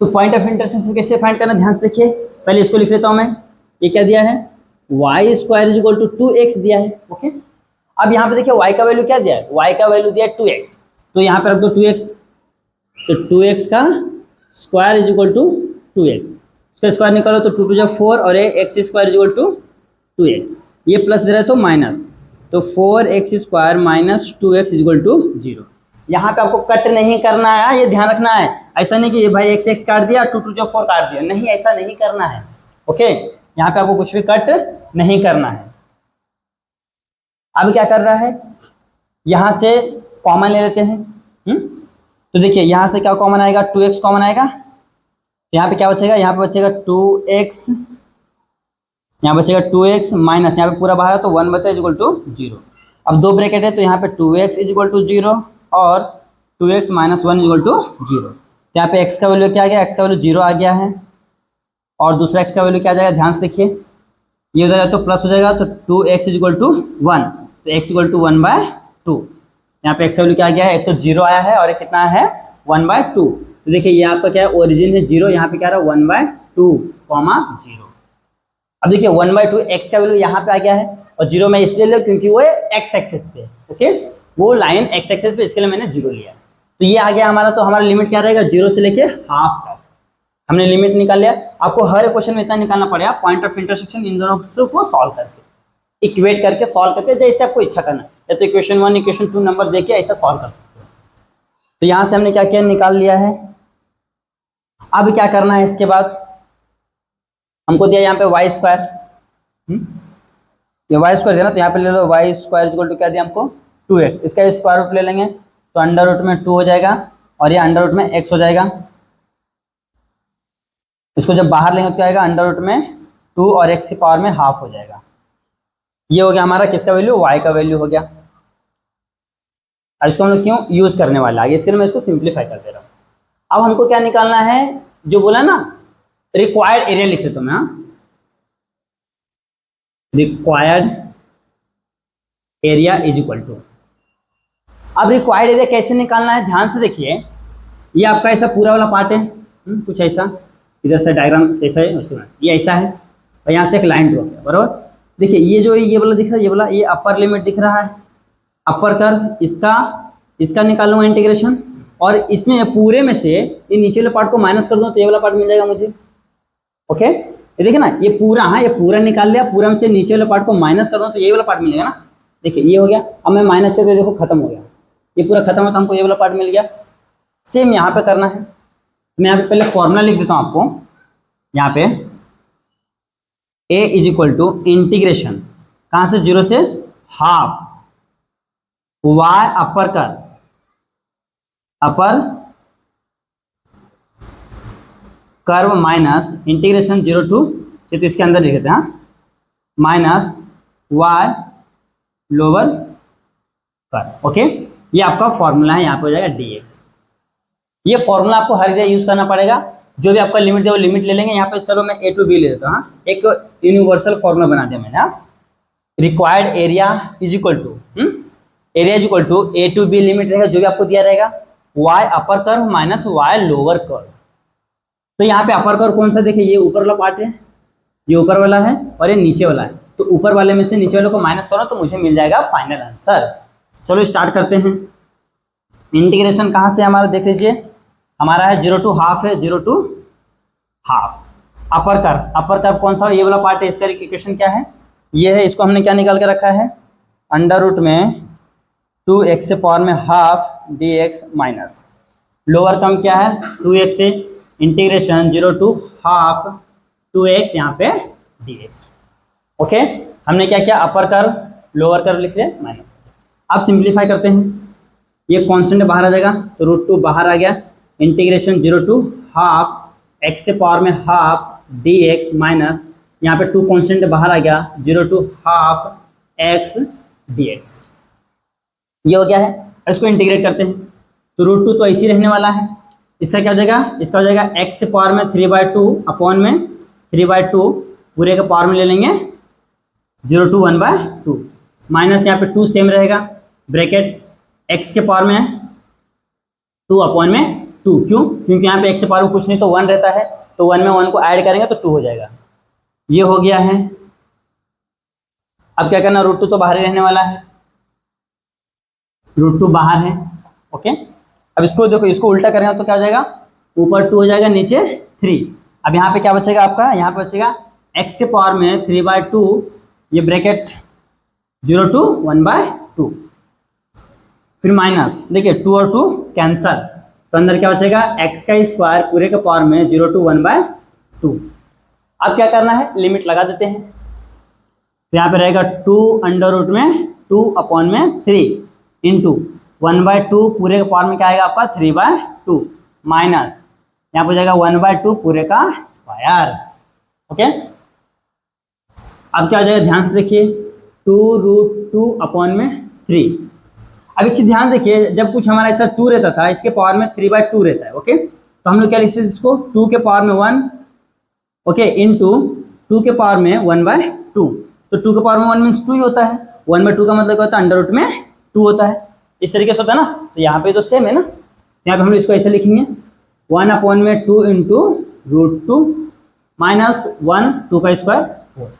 तो पॉइंट ऑफ इंटरसेक्शन कैसे फाइंड करना, ध्यान से देखिए। पहले इसको लिख लेता हूं मैं, ये क्या दिया है, y square is equal to 2x दिया है। ओके, अब यहाँ पे देखिए y का वैल्यू क्या दिया है, y का वैल्यू दिया है 2x, तो यहाँ पे रख दो 2x, तो 2x का square is equal to 2x, उसका स्क्वायर निकालो तो 2 2 4 और x square is equal to 2x, ये प्लस दे रहा है तो माइनस, तो 4x square minus 2x is equal to 0। यहाँ पे आपको कट नहीं करना है, ये ध्यान रखना है। ऐसा नहीं कि ये भाई x काट दिया, 2 2 4 काट दिया, नहीं, ऐसा नहीं करना है। ओके, यहाँ पे आपको कुछ भी कट नहीं करना है। अब क्या कर रहा है, यहाँ से कॉमन ले लेते हैं। तो देखिए यहाँ से क्या कॉमन आएगा, 2x कॉमन आएगा, यहाँ पे क्या बचेगा, यहाँ पे बचेगा 2x, यहाँ बचेगा 2x माइनस, यहाँ पे पूरा बाहर है तो 1 बचा इज इक्वल टू 0। अब दो ब्रैकेट है तो यहाँ पे 2x इज इक्वल टू 0 और 2x minus 1 is equal to 0। यहाँ पे x का वैल्यू क्या आ गया, x का वैल्यू 0 आ गया है। और दूसरा x का वैल्यू क्या आ जाएगा, ध्यान से देखिए, ये हो जाएगा तो प्लस हो जाएगा, तो 2x इज इक्वल टू 1, तो x इक्वल टू 1/2। यहाँ पे x का वैल्यू क्या आ गया है, एक तो 0 आया है और एक कितना है 1/2। तो देखिए ये आपका क्या है, ओरिजिन है 0, यहाँ पे क्या रहा 1/2, 0। अब देखिए 1/2 x का वैल्यू यहाँ पे आ गया है, और 0 मैं इसलिए लिया क्योंकि वो x एक्सेस पे, ओके, वो लाइन x एक्सेस पे, इसके लिए मैंने 0 लिया। तो ये आ गया हमारा, तो हमारा लिमिट क्या रहेगा, 0 से लेके हाफ तक हमने लिमिट निकाल लिया। आपको हर एक क्वेश्चन में इतना निकालना पड़ेगा, पॉइंट ऑफ इंटरसेक्शन इन दोनों को सॉल्व करके, इक्वेट करके सॉल्व करके, जैसे आपको इच्छा करना है, या तो इक्वेशन 1 इक्वेशन 2 नंबर देके ऐसा सॉल्व कर सकते हो। तो यहाँ से हमने क्या क्या निकाल लिया है। अब क्या करना है, इसके बाद हमको दिया यहाँ पे वाई स्क्वायर, ये वाई स्क्वायर दिया ना, तो यहाँ पे ले लो वाई स्क्वायर इक्वल टू क्या दिया हमको 2x, इसका स्क्वायर रूट ले लेंगे तो अंडर रूट में 2 हो जाएगा, और ये अंडर रूट में x हो जाएगा। इसको जब बाहर लेंगे तो क्या आएगा, अंडर रूट में 2 और x की पावर में हाफ हो जाएगा। ये हो गया हमारा किसका वैल्यू, y का वैल्यू हो गया। अब इसको हम लोग क्यों यूज करने वाला है, इसके लिए मैं इसको सिंप्लीफाई कर दे रहा हूँ। अब हमको क्या निकालना है, जो बोला ना रिक्वायर्ड एरिया लिख लेता हूं मैं, required area is equal to. अब रिक्वायर्ड एरिया कैसे निकालना है, ध्यान से देखिए, ये आपका ऐसा पूरा वाला पार्ट है, कुछ ऐसा, इधर से डायग्राम जैसा है वैसे ये ऐसा है, और यहाँ से एक लाइन ड्रॉ किया, बराबर। देखिए ये जो ये वाला दिख रहा है, ये वाला, ये अपर लिमिट दिख रहा है, अपर कर्व, इसका निकाल लूँगा इंटीग्रेशन, और इसमें पूरे में से ये नीचे वाले पार्ट को माइनस कर दूँ तो ये वाला पार्ट मिल जाएगा मुझे, ओके। ये देखिए ना, ये पूरा, हाँ ये पूरा निकाल लिया, पूरा में से नीचे वाले पार्ट को माइनस कर दूँ तो ये वाला पार्ट मिलेगा ना। देखिए ये हो गया, अब मैं माइनस करके देखो खत्म हो गया, ये पूरा खत्म होता, हमको ये वाला पार्ट मिल गया। सेम यहाँ पे करना है, मैं यहाँ पे पहले फॉर्मूला लिख देता हूँ आपको, यहाँ पे a is equal to integration कहाँ से, 0 से half y upper curve minus integration 0 to, तो इसके अंदर लिख देते हैं, minus y lower curve, okay. ये आपका फॉर्मूला है, यहाँ पे हो जाएगा dx। ये फॉर्मूला आपको हर जगह यूज करना पड़ेगा, जो भी आपका लिमिट है वो लिमिट ले लेंगे। यहाँ पे चलो मैं a टू b ले लेता हूँ, एक यूनिवर्सल फॉर्मूला बना दिया मैंने, required area is equal to, area is equal to a to b limit रहेगा, जो भी आपको दिया रहेगा, y upper curve minus y lower curve. तो यहाँ पे अपर कर्व कौन सा, देखिए ये ऊपर वाला पार्ट है, ये ऊपर वाला है और ये नीचे वाला है, तो ऊपर वाले में से नीचे वाले को माइनस करो तो मुझे मिल जाएगा फाइनल आंसर। चलो स्टार्ट करते हैं। इंटीग्रेशन कहाँ से हमारा देख लीजिए, हमारा है 0 टू हाफ है, 0 टू हाफ। अपर कर्व कौन सा, ये वाला पार्ट है, इसका इक्वेशन क्या है, ये है, इसको हमने क्या निकाल के रखा है, अंडर रूट में 2x से पावर में half dx minus lower term क्या है 2x से इंटीग्रेशन 0 टू हाफ 2x यहाँ पे dx, ओके। हमने क्या किया, अपर कर्व लोअर कर्व लिख लिया माइनस। अब सिंप्लीफाई करते हैं, ये कांस्टेंट बाहर आ जाएगा तो √2 बाहर आ गया, इंटीग्रेशन 0 टू हाफ x से पावर में हाफ dx माइनस, यहाँ पे 2 कांस्टेंट बाहर आ गया, 0 टू हाफ x dx। ये हो गया है, इसको इंटीग्रेट करते हैं तो √2 तो ऐसे ही रहने वाला है, इसका क्या हो जाएगा, इसका हो जाएगा x से पावर में 3/2 अपॉन में 3/2 पूरे के पावर में ले लेंगे 0 टू 1/2 माइनस, यहाँ पे 2 सेम रहेगा, ब्रैकेट x के पावर में 2 अपॉन में 2, क्यों, क्योंकि यहाँ पे x से पावर में कुछ नहीं तो 1 रहता है, तो 1 में 1 को ऐड करेंगे तो 2 हो जाएगा। ये हो गया है। अब क्या करना, √2 तो बाहर ही रहने वाला है, √2 बाहर है, ओके। अब इसको देखो, इसको उल्टा करेंगे तो क्या हो जाएगा, ऊपर 2 हो जाएगा, नीचे 3। अब यहाँ पे क्या बचेगा आपका, यहाँ पे बचेगा x से पावर में 3/2, ये ब्रैकेट 0 टू 1/2, फिर माइनस, देखिए 2 और 2 कैंसल, तो अंदर क्या बचेगा, x का स्क्वायर पूरे के पावर में 0 टू 1/2। अब क्या करना है, लिमिट लगा देते हैं, तो यहाँ पे रहेगा 2 अंडर रूट में 2 अपॉन में 3 इंटू 1/2 पूरे के पावर में क्या आएगा आपका 3/2 माइनस, यहाँ पर जाएगा 1/2 पूरे का स्क्वायर, ओके। अब क्या हो जाएगा, ध्यान से देखिए, 2√2 अपॉन में 3। अब एक चीज ध्यान देखिए, जब कुछ हमारा ऐसा 2 रहता था, इसके पावर में 3/2 रहता है, ओके, तो हम लोग क्या लिखते थे इसको, 2 के पावर में 1, ओके, इंटू 2 के पावर में 1/2। तो 2 के पावर में 1 मीन्स 2 ही होता है, 1/2 का मतलब क्या होता है, अंडर रूट में 2 होता है। इस तरीके से होता है ना, तो यहाँ पे तो सेम है ना, यहाँ पे हम इसको ऐसे लिखेंगे 1/2 इंटू √2 माइनस 1 2 का स्क्वायर 4।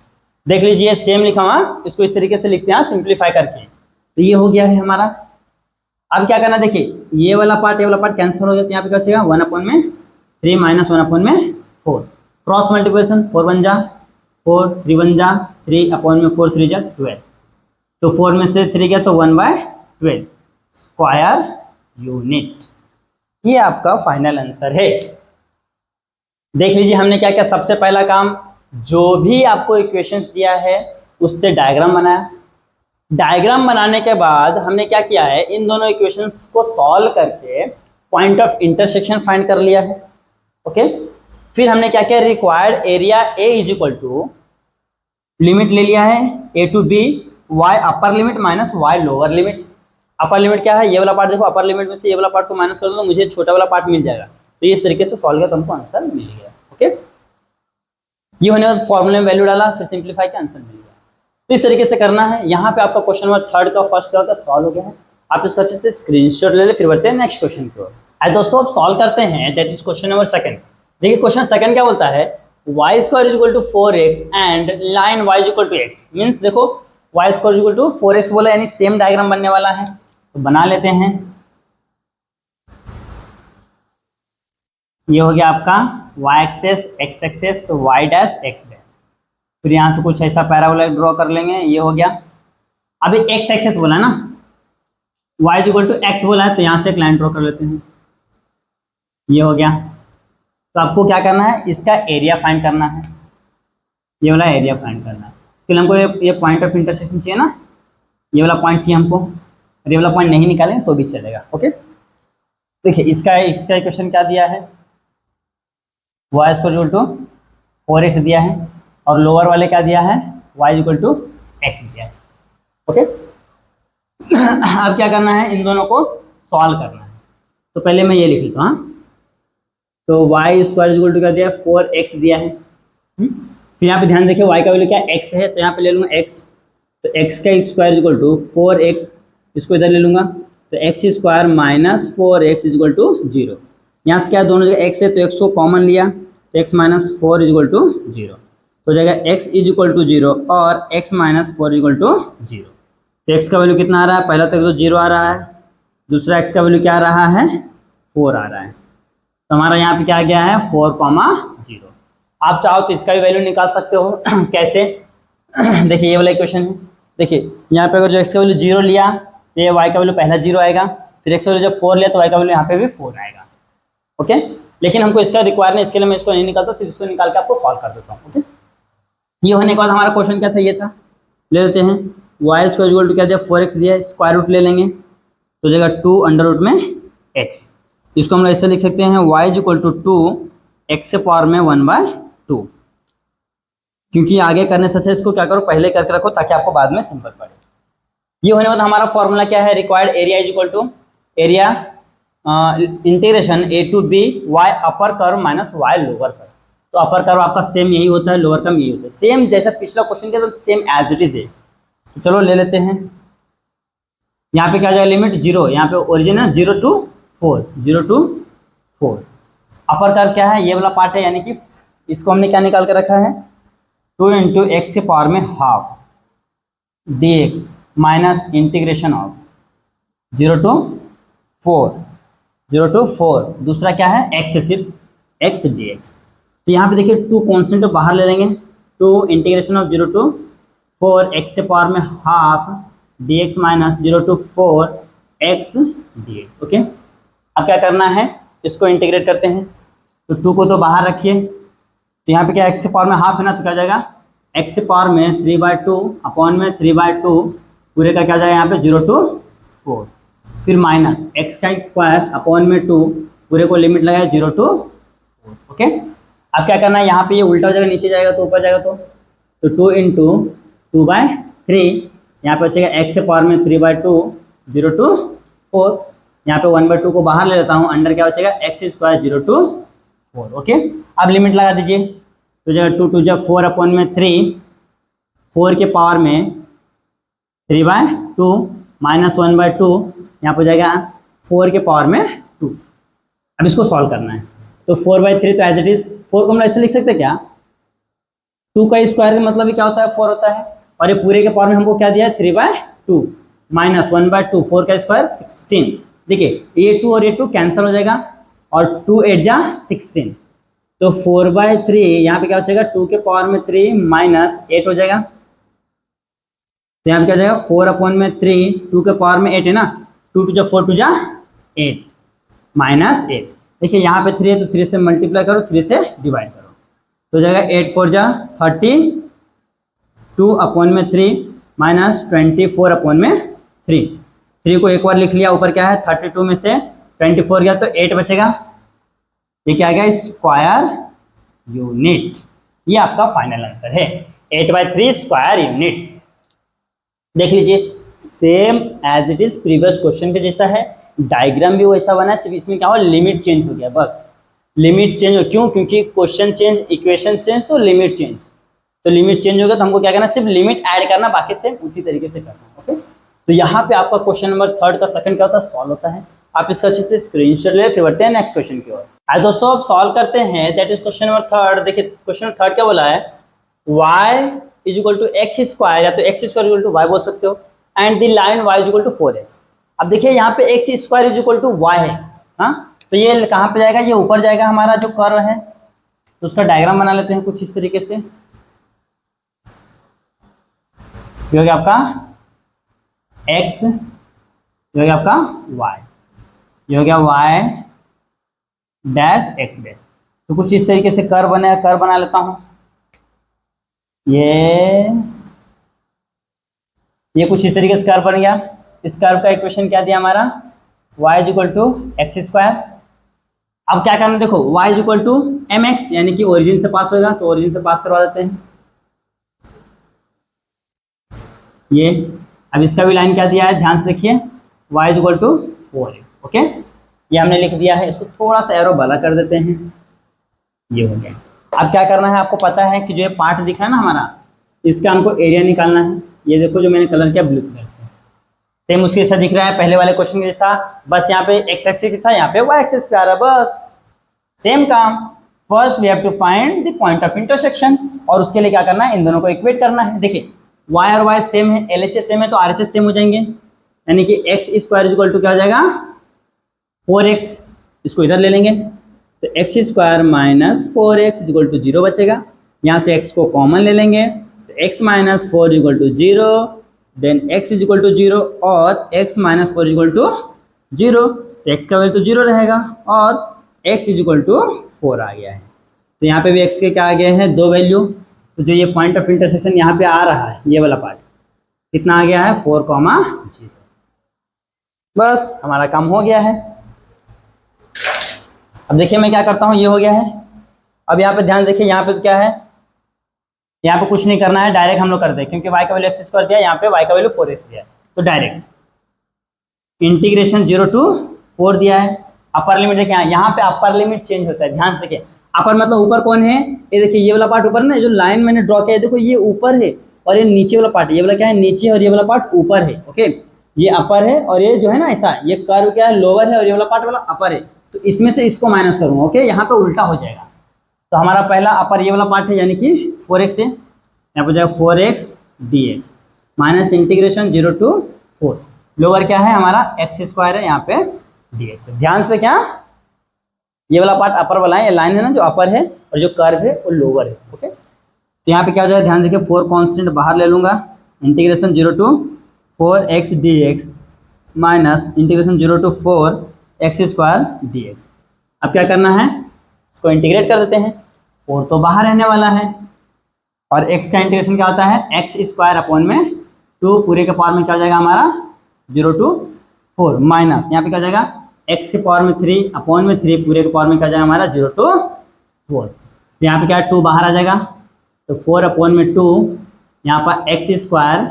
देख लीजिए सेम लिखा हुआ, इसको इस तरीके से लिखते हैं सिंप्लीफाई करके। तो ये हो गया है हमारा। अब क्या करना, देखिए ये वाला पार्ट कैंसिल हो जाता है, यहाँ पे क्या बचेगा 1/3 माइनस 1/4। क्रॉस मल्टीप्लिकेशन 4 1 जा 4, 3 1 जा 3/4, 3 जा 12। तो 4 में से 3 गया तो 1/12 स्क्वायर यूनिट। ये आपका फाइनल आंसर है। देख लीजिए हमने क्या किया, सबसे पहला काम, जो भी आपको इक्वेशंस दिया है उससे डायग्राम बनाया। डायग्राम बनाने के बाद हमने क्या किया है, इन दोनों इक्वेशंस को सॉल्व करके पॉइंट ऑफ इंटरसेक्शन फाइंड कर लिया है। ओके, फिर हमने क्या किया, required area A is equal to limit ले लिया है A to B, Y upper limit minus Y lower limit. Upper limit क्या है, ये वाला पार्ट देखो, अपर लिमिट में से ये वाला पार्ट को माइनस कर दो तो मुझे छोटा वाला पार्ट मिल जाएगा। तो इस तरीके से सॉल्व किया तो हमको आंसर मिल गया। ओके, ये होने के बाद फॉर्मूले में वैल्यू डाला, फिर सिंप्लीफाई किया, आंसर मिल गया। तो इस तरीके से करना है। यहाँ पे आपका क्वेश्चन नंबर 3 का फर्स्ट का सॉल्व हो गया है। आप इसका अच्छे से स्क्रीनशॉट ले ले, फिर बढ़ते हैं नेक्स्ट क्वेश्चन की ओर। आज दोस्तों अब सॉल्व करते हैं, दैट इज क्वेश्चन नंबर 2। देखिए क्वेश्चन 2 क्या बोलता है, y square is equal to 4x and line y is equal to x। Means देखो y square is equal to 4x बोला, यानी सेम डायग्राम बनने वाला है, तो बना लेते हैं। ये हो गया आपका y axis, x axis, y dash x dash. फिर यहाँ से कुछ ऐसा पैराबोला ड्रॉ कर लेंगे, ये हो गया। अभी x एक्सेस बोला ना, y is equal to x बोला है, तो यहाँ से एक लाइन ड्रॉ कर लेते हैं, ये हो गया। तो आपको क्या करना है, इसका एरिया फाइंड करना है, ये वाला एरिया फाइंड करना है। इसके लिए हमको ये पॉइंट ऑफ इंटरसेक्शन चाहिए ना, ये वाला पॉइंट चाहिए हमको, और ये वाला पॉइंट नहीं निकालें तो भी चलेगा। ओके, देखिए इसका इक्वेशन क्या दिया है, y इक्वल टू 4x दिया है, और लोअर वाले क्या दिया है, y इक्वल टू x दिया है। ओके, अब क्या करना है, इन दोनों को सॉल्व करना है। तो पहले मैं ये लिख लेता हूँ, तो y स्क्वायर इक्वल टू क्या दिया है, 4x दिया है। फिर यहाँ पे ध्यान देखिए y का वैल्यू क्या x है, तो यहाँ पे ले लूँगा x, तो x का स्क्वायर इक्वल टू 4x, इसको इधर ले लूँगा, तो x square minus 4x equal to 0। यहाँ से क्या दोनों जगह x है तो x को कॉमन लिया, तो x माइनस 4 इक्वल टू 0 हो जाएगा, x इज इक्वल टू 0 और x माइनस 4 इक्वल टू 0। तो x का वैल्यू कितना आ रहा है, पहला तो 0 आ रहा है, दूसरा x का वैल्यू क्या आ रहा है, 4 आ रहा है। तो हमारा यहाँ पे क्या आ गया है, 4,0। आप चाहो तो इसका भी वैल्यू निकाल सकते हो कैसे, देखिए ये वाला इक्वेशन है। देखिए यहाँ पे अगर जो x का वैल्यू 0 लिया तो ये y का वैल्यू पहला 0 आएगा, फिर x का वैल्यू जब 4 लिया तो y का वैल्यू यहाँ पे भी 4 आएगा। ओके, लेकिन हमको इसका रिक्वायर नहीं, इसके लिए मैं इसको नहीं निकालता, सिर्फ इसको निकाल के आपको सॉल्व कर देता हूँ। ओके, ये होने के बाद हमारा क्वेश्चन क्या था, ये था, ले लेते हैं y स्क्वायर इक्वल टू क्या दिया, 4x दिया, स्क्वायर रूट ले लेंगे तो जाएगा 2 अंडर रूट में x। इसको हम ऐसे लिख सकते हैं y इक्वल टू 2 x से पावर में 1/2, क्योंकि आगे करने से अच्छा इसको क्या करो, पहले करके रखो ताकि आपको बाद में सिंपल पड़े। ये होने के बाद हमारा फॉर्मूला क्या है, required area is equal to area integration a to b y upper curve minus y lower curve. तो अपर कर्व आपका सेम यही होता है, लोअर कर्व यही होता है, सेम जैसा पिछला क्वेश्चन के, तो सेम एज इट इज है। तो चलो ले लेते हैं, यहाँ पे क्या जाएगा, लिमिट 0, यहाँ पे ओरिजिन है 0 to 4, 0 to 4। अपर कर्व क्या है, ये वाला पार्ट है, यानी कि इसको हमने क्या निकाल के रखा है, 2 इंटू एक्स के पावर में half dx minus integration of 0 to 4, 0 to 4। दूसरा क्या है, x से सिर्फ x dx। तो यहाँ पे देखिए 2 कॉन्स्टेंट बाहर ले लेंगे, 2 इंटीग्रेशन ऑफ 0 to 4 x से पावर में half dx minus 0 to 4 x dx। Okay, अब क्या करना है, इसको इंटीग्रेट करते हैं, तो 2 को तो बाहर रखिए, तो यहाँ पे क्या x से पावर में हाफ है ना, तो क्या जाएगा x से पावर में 3/2 अपॉन में 3/2 पूरे का क्या जाएगा यहाँ पे 0 to 4, फिर माइनस x का स्क्वायर अपॉन में 2 पूरे को लिमिट लगाया 0 to 4। ओके, अब क्या करना है, यहाँ पे ये उल्टा हो जाएगा, नीचे जाएगा तो ऊपर जाएगा, तो 2 इंटू 2/3, यहाँ पे बचेगा x से पावर में 3/2 0 to 4, यहाँ पे 1/2 को बाहर ले लेता हूँ, अंडर क्या बचेगा x स्क्वायर 0 to 4। ओके, अब लिमिट लगा दीजिए, तो जगह 2 2 जब 4 अपॉन में 3, 4 के पावर में 3/2 माइनस 1/2, यहाँ पर हो जाएगा 4 के पावर में 2। अब इसको सॉल्व करना है, तो 4/3 तो एज इट इज 4 को हम ऐसे लिख सकते हैं क्या, 2 का स्क्वायर का मतलब क्या होता है 4 होता है, और ये पूरे के पावर में हमको क्या दिया है 3/2 माइनस 1/2, 4 का स्क्वायर 16। देखिए ये 2 और ये 2 कैंसिल हो जाएगा और 2 8 जा 16, तो 4/3 यहाँ पे क्या हो जाएगा 2 के पावर में 3 माइनस 8 हो जाएगा। तो यहाँ पे क्या हो जाएगा 4 अपॉन में 3, 2 के पावर में 8 है ना, 2 2 जा 4 2 जा 8 माइनस 8। देखिए यहाँ पे 3 है तो 3 से मल्टीप्लाई करो, 3 से डिवाइड करो, तो जाएगा 8 4 जा 30, 2 अपॉन में 3 माइनस 24 अपॉन में 3। 3 को एक बार लिख लिया, ऊपर क्या है 32 में से 24 गया तो 8 बचेगा, ये क्या आ गया स्क्वायर यूनिट। ये आपका फाइनल आंसर है 8/3 स्क्वायर यूनिट। देख लीजिए same as it is previous question के जैसा है, डायग्राम भी वैसा बना है, सिर्फ इसमें क्या हुआ लिमिट चेंज हो गया, बस लिमिट चेंज हो, क्यों, क्योंकि क्वेश्चन चेंज इक्वेशन चेंज तो लिमिट चेंज, तो लिमिट चेंज होगा तो हमको क्या करना सिर्फ लिमिट ऐड करना, बाकी सेम उसी तरीके से करना। ओके, तो यहाँ पे आपका क्वेश्चन नंबर 3 का सेकंड क्या होता है सॉल्व होता है। आप इसका अच्छे से स्क्रीनशॉट ले, फिर बढ़ते हैं नेक्स्ट क्वेश्चन की ओर। आज दोस्तों आप सॉल्व करते हैं, दैट इज क्वेश्चन नंबर 3। देखिए क्वेश्चन नंबर 3 क्या बोला है, y is equal to x square, या तो x square equal to y बोल सकते हो, and the line y is equal to 4x। अब देखिए यहाँ पे x square is equal to y है, हाँ, तो ये कहाँ पे जाएगा, ये ऊपर जाएगा हमारा जो कर्व है, तो उसका डायग्राम बना लेते हैं कुछ इस तरीके से। ये हो गया आपका x, ये हो गया आपका y, ये हो गया y डैश x डैश, तो कुछ इस तरीके से कर्व बना लेता हूँ। ये कुछ इस तरीके से कर्व बन गया। इस कर्व का इक्वेशन क्या दिया हमारा, y is equal to x square. अब क्या करना, देखो y is equal to mx, यानी कि ओरिजिन से पास होगा, तो ओरिजिन से पास करवा देते हैं ये। अब इसका भी लाइन क्या दिया है, ध्यान से देखिए, y is equal to 4x। Okay, ये हमने लिख दिया है, इसको थोड़ा सा एरो भला कर देते हैं, ये हो गया। अब क्या करना है, आपको पता है कि जो ये पार्ट दिख रहा है ना हमारा, इसका हमको एरिया निकालना है। ये देखो जो मैंने कलर किया ब्लू कलर से, सेम उसके जैसा दिख रहा है पहले वाले क्वेश्चन के जैसा, बस यहाँ पे एक्स एक्सिस था, यहाँ पे वाई एक्सिस पे आ रहा है, बस सेम काम। First we have to find the point of intersection, और उसके लिए क्या करना है, इन दोनों को इक्वेट करना है। देखिए y और y सेम है, LHS सेम है, तो RHS सेम हो जाएंगे, यानी कि x square is equal to क्या हो जाएगा 4x, इसको इधर ले लेंगे, तो x square minus 4x is equal to 0 बचेगा। यहाँ से x को कॉमन ले लेंगे, तो x minus 4 is equal to 0, then x is equal to 0 और x minus 4 is equal to 0, तो x का वैल्यू तो 0 रहेगा और x इज इक्वल टू 4 आ गया है। तो यहाँ पे भी x के क्या आ गए हैं 2 वैल्यू, तो जो ये पॉइंट ऑफ इंटरसेक्शन यहाँ पे आ रहा है, ये वाला पार्ट कितना आ गया है 4,0। बस हमारा काम हो गया है। अब देखिए मैं क्या करता हूँ, ये हो गया है। अब यहाँ पे ध्यान देखिए, यहाँ पे क्या है, यहाँ पे कुछ नहीं करना है, डायरेक्ट हम लोग करते हैं, क्योंकि y का वैल्यू एक्स स्क्वायर दिया, यहाँ पे y का वैल्यू 4x दिया है, तो डायरेक्ट इंटीग्रेशन 0 to 4 दिया है। अपर लिमिट देखिए, यहाँ पे अपर लिमिट चेंज होता है, ध्यान से देखिए। अपर मतलब ऊपर कौन है, ये देखिए ये वाला पार्ट ऊपर ना, जो लाइन मैंने ड्रॉ किया है देखो ये ऊपर है, और ये नीचे वाला पार्ट, ये वाला क्या है नीचे, और ये वाला पार्ट ऊपर है। ओके, ये अपर है और ये जो है ना ऐसा, ये कर्व क्या है लोअर है, और ये वाला पार्ट वाला अपर है, तो इसमें से इसको माइनस करूँगा। ओके, यहाँ पे उल्टा हो जाएगा, तो हमारा पहला अपर ये वाला पार्ट है, यानी कि 4x है, यहाँ पर जाएगा 4x dx minus integration 0 to 4, lower क्या है हमारा एक्स स्क्वायर है, यहाँ पे dx है। ध्यान से क्या, ये वाला पार्ट अपर वाला है, ये लाइन है ना जो अपर है, और जो कर्व है वो लोअर है। ओके, तो यहाँ पे क्या हो जाएगा, ध्यान देखिए 4 कांस्टेंट बाहर ले लूँगा, integration 0 to 4x dx minus integration 0 to 4x square dx। अब क्या करना है, इसको इंटीग्रेट कर देते हैं, 4 तो बाहर रहने वाला है, और x का इंटीग्रेशन क्या होता है एक्स स्क्वायर अपॉन में 2 पूरे के पावर में क्या हो जाएगा हमारा 0 to 4 माइनस यहाँ पे क्या हो जाएगा x के पावर में 3 अपॉन में 3 पूरे के पावर में क्या हो जाएगा हमारा 0 to 4। तो यहाँ पे क्या है 2 बाहर आ जाएगा, तो 4 अपॉन में 2, यहाँ पर एक्स स्क्वायर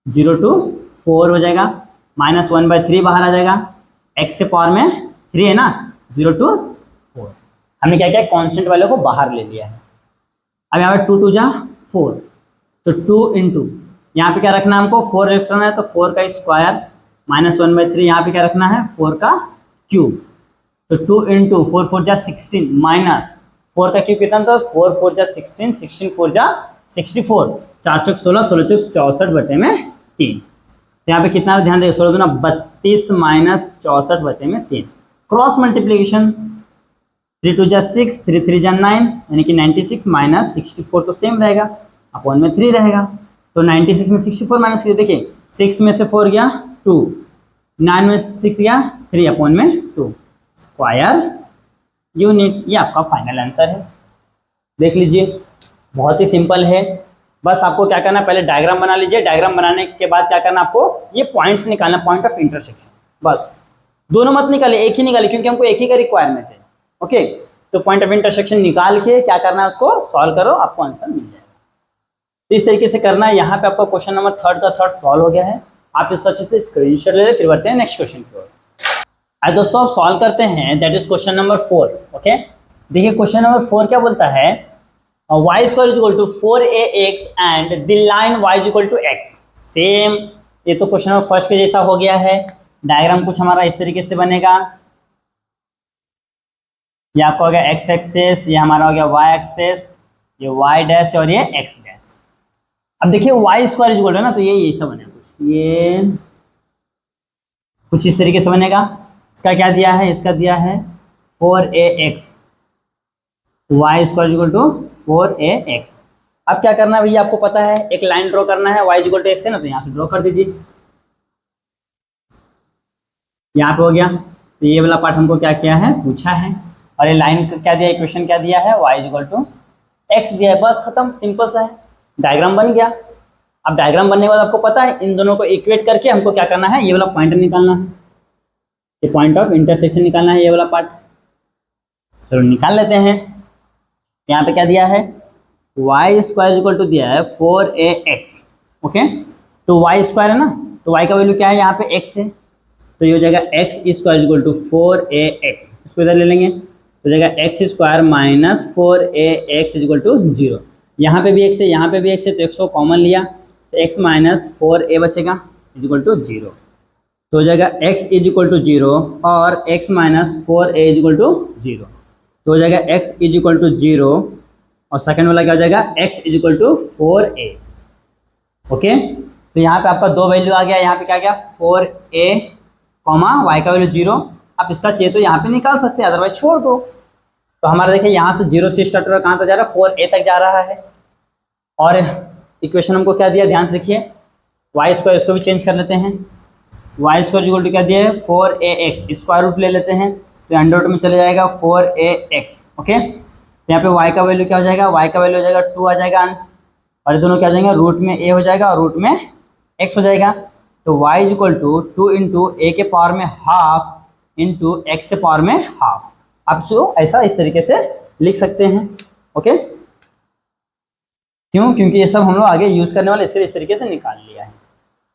0 to 4 हो जाएगा, माइनस 1/3 बाहर आ जाएगा, x के पावर में 3 है ना, 0 to 4। हमने क्या किया, कांस्टेंट वाले को बाहर ले लिया है, अब यहाँ पे 2 2 जा 4, तो 2 इंटू यहाँ पे क्या रखना है हमको, 4 रखना है, तो 4 का स्क्वायर माइनस 1/3, यहाँ पे क्या रखना है 4 का क्यूब, तो 2 इंटू 4 4 जा 16 माइनस 4 का क्यूब कितना, तो 4 4 जा 16, 16 4 जा 64, 4 चौक 16, 16 चौक 64 बटे में 3। तो यहाँ पे कितना ध्यान देगा, 16 दूना 32 माइनस 64 बटे में 3। क्रॉस मल्टीप्लीकेशन 3 2 जा 6, 3 3 जा 9, यानी कि 96 माइनस 64 तो सेम रहेगा, अपॉन में 3 रहेगा। तो 96 में 64 माइनस करिए, देखिए 6 में से 4 गया 2, 9 में 6 गया 3, अपॉन में 2 स्क्वायर यूनिट। ये आपका फाइनल आंसर है। देख लीजिए बहुत ही सिंपल है। बस आपको क्या करना है, पहले डायग्राम बना लीजिए, डायग्राम बनाने के बाद क्या करना आपको, ये पॉइंट्स निकालना, पॉइंट ऑफ इंटरसेक्शन। बस दोनों मत निकालिए, एक ही निकालिए, क्योंकि हमको एक ही का रिक्वायरमेंट है। ओके, तो पॉइंट ऑफ इंटरसेक्शन निकाल के क्या करना है, उसको सॉल्व करो, आपको आंसर मिल जाएगा। तो इस तरीके से करना है। यहाँ पे आपका क्वेश्चन नंबर 3 का 3 सॉल्व हो गया है। आप इसको अच्छे से स्क्रीनशॉट ले लें, फिर बढ़ते हैं नेक्स्ट क्वेश्चन की ओर। आज दोस्तों आप सॉल्व करते हैं, दैट इज क्वेश्चन नंबर 4। ओके, देखिए क्वेश्चन नंबर 4 क्या बोलता है, y square is equal to 4ax and the line y is equal to x। Same, ये तो क्वेश्चन नंबर फर्स्ट के जैसा हो गया है। डायग्राम कुछ हमारा इस तरीके से बनेगा, ये आपका हो गया x एक्सेस, ये हमारा हो गया y एक्सेस, ये y डैश और ये x डैश। अब देखिए y square is equal to ना, तो ये ऐसा बनेगा कुछ इस तरीके से बनेगा। इसका क्या दिया है, इसका दिया है 4ax, y square equal to 4ax। अब क्या करना है भैया, आपको पता है एक लाइन ड्रॉ करना है, y इक्वल टू x है ना, तो यहाँ से ड्रॉ कर दीजिए। यहाँ पे हो गया, तो ये वाला पार्ट हमको क्या किया है, पूछा है, और ये लाइन का क्या दिया, इक्वेशन क्या दिया है, y इक्वल टू x दिया है। बस खत्म, सिंपल सा है, डायग्राम बन गया। अब डायग्राम बनने के बाद आपको पता है इन दोनों को इक्वेट करके हमको क्या करना है, ये वाला पॉइंट निकालना है, ये पॉइंट ऑफ इंटरसेक्शन निकालना है, ये वाला पार्ट। चलो निकाल लेते हैं। यहाँ पे क्या दिया है, y स्क्वायर इक्वल टू दिया है 4ax। ओके, तो y स्क्वायर है ना, तो y का वैल्यू क्या है, यहाँ पे x है, तो ये हो जाएगा x square equal to 4ax। इसको इधर ले लेंगे, तो हो जाएगा x square minus 4ax equal to 0। यहाँ पे भी x है, यहाँ पे भी x है, तो x को कॉमन लिया, तो x माइनस 4a बचेगा इज इक्वल टू 0। तो हो जाएगा x इज इक्वल टू 0 और x minus 4a is equal to 0, तो हो जाएगा x इज इक्वल टू 0 और सेकंड वाला क्या हो जाएगा, x is equal to 4a। Okay, तो यहाँ पे आपका दो वैल्यू आ गया, यहाँ पे क्या गया 4a कॉमा y का वैल्यू 0। आप इसका चाहिए तो यहाँ पे निकाल सकते हैं, अदरवाइज छोड़ दो। तो हमारा देखिए यहाँ से 0 से स्टार्ट हो रहा है, कहाँ तक जा रहा है, 4a तक जा रहा है। और इक्वेशन हमको क्या दिया, ध्यान से देखिए, y स्क्वायर, इसको भी चेंज कर लेते हैं, y स्क्वायर इक्वल टू क्या दिया है 4ax, स्क्वायर रूट ले लेते हैं, तो अंडर रूट में चले जाएगा 4ax। ओके, तो यहाँ पे y का वैल्यू क्या हो जाएगा, y का वैल्यू हो जाएगा 2 आ जाएगा, और ये दोनों क्या हो जाएंगे, रूट में a हो जाएगा और रूट में x हो जाएगा। तो y is equal to 2 into A के पावर में हाफ इंटू एक्स के पावर में हाफ। आप जो ऐसा इस तरीके से लिख सकते हैं। ओके, क्यों, क्योंकि ये सब हम लोग आगे यूज करने वाले, इसके इस तरीके से निकाल लिया है।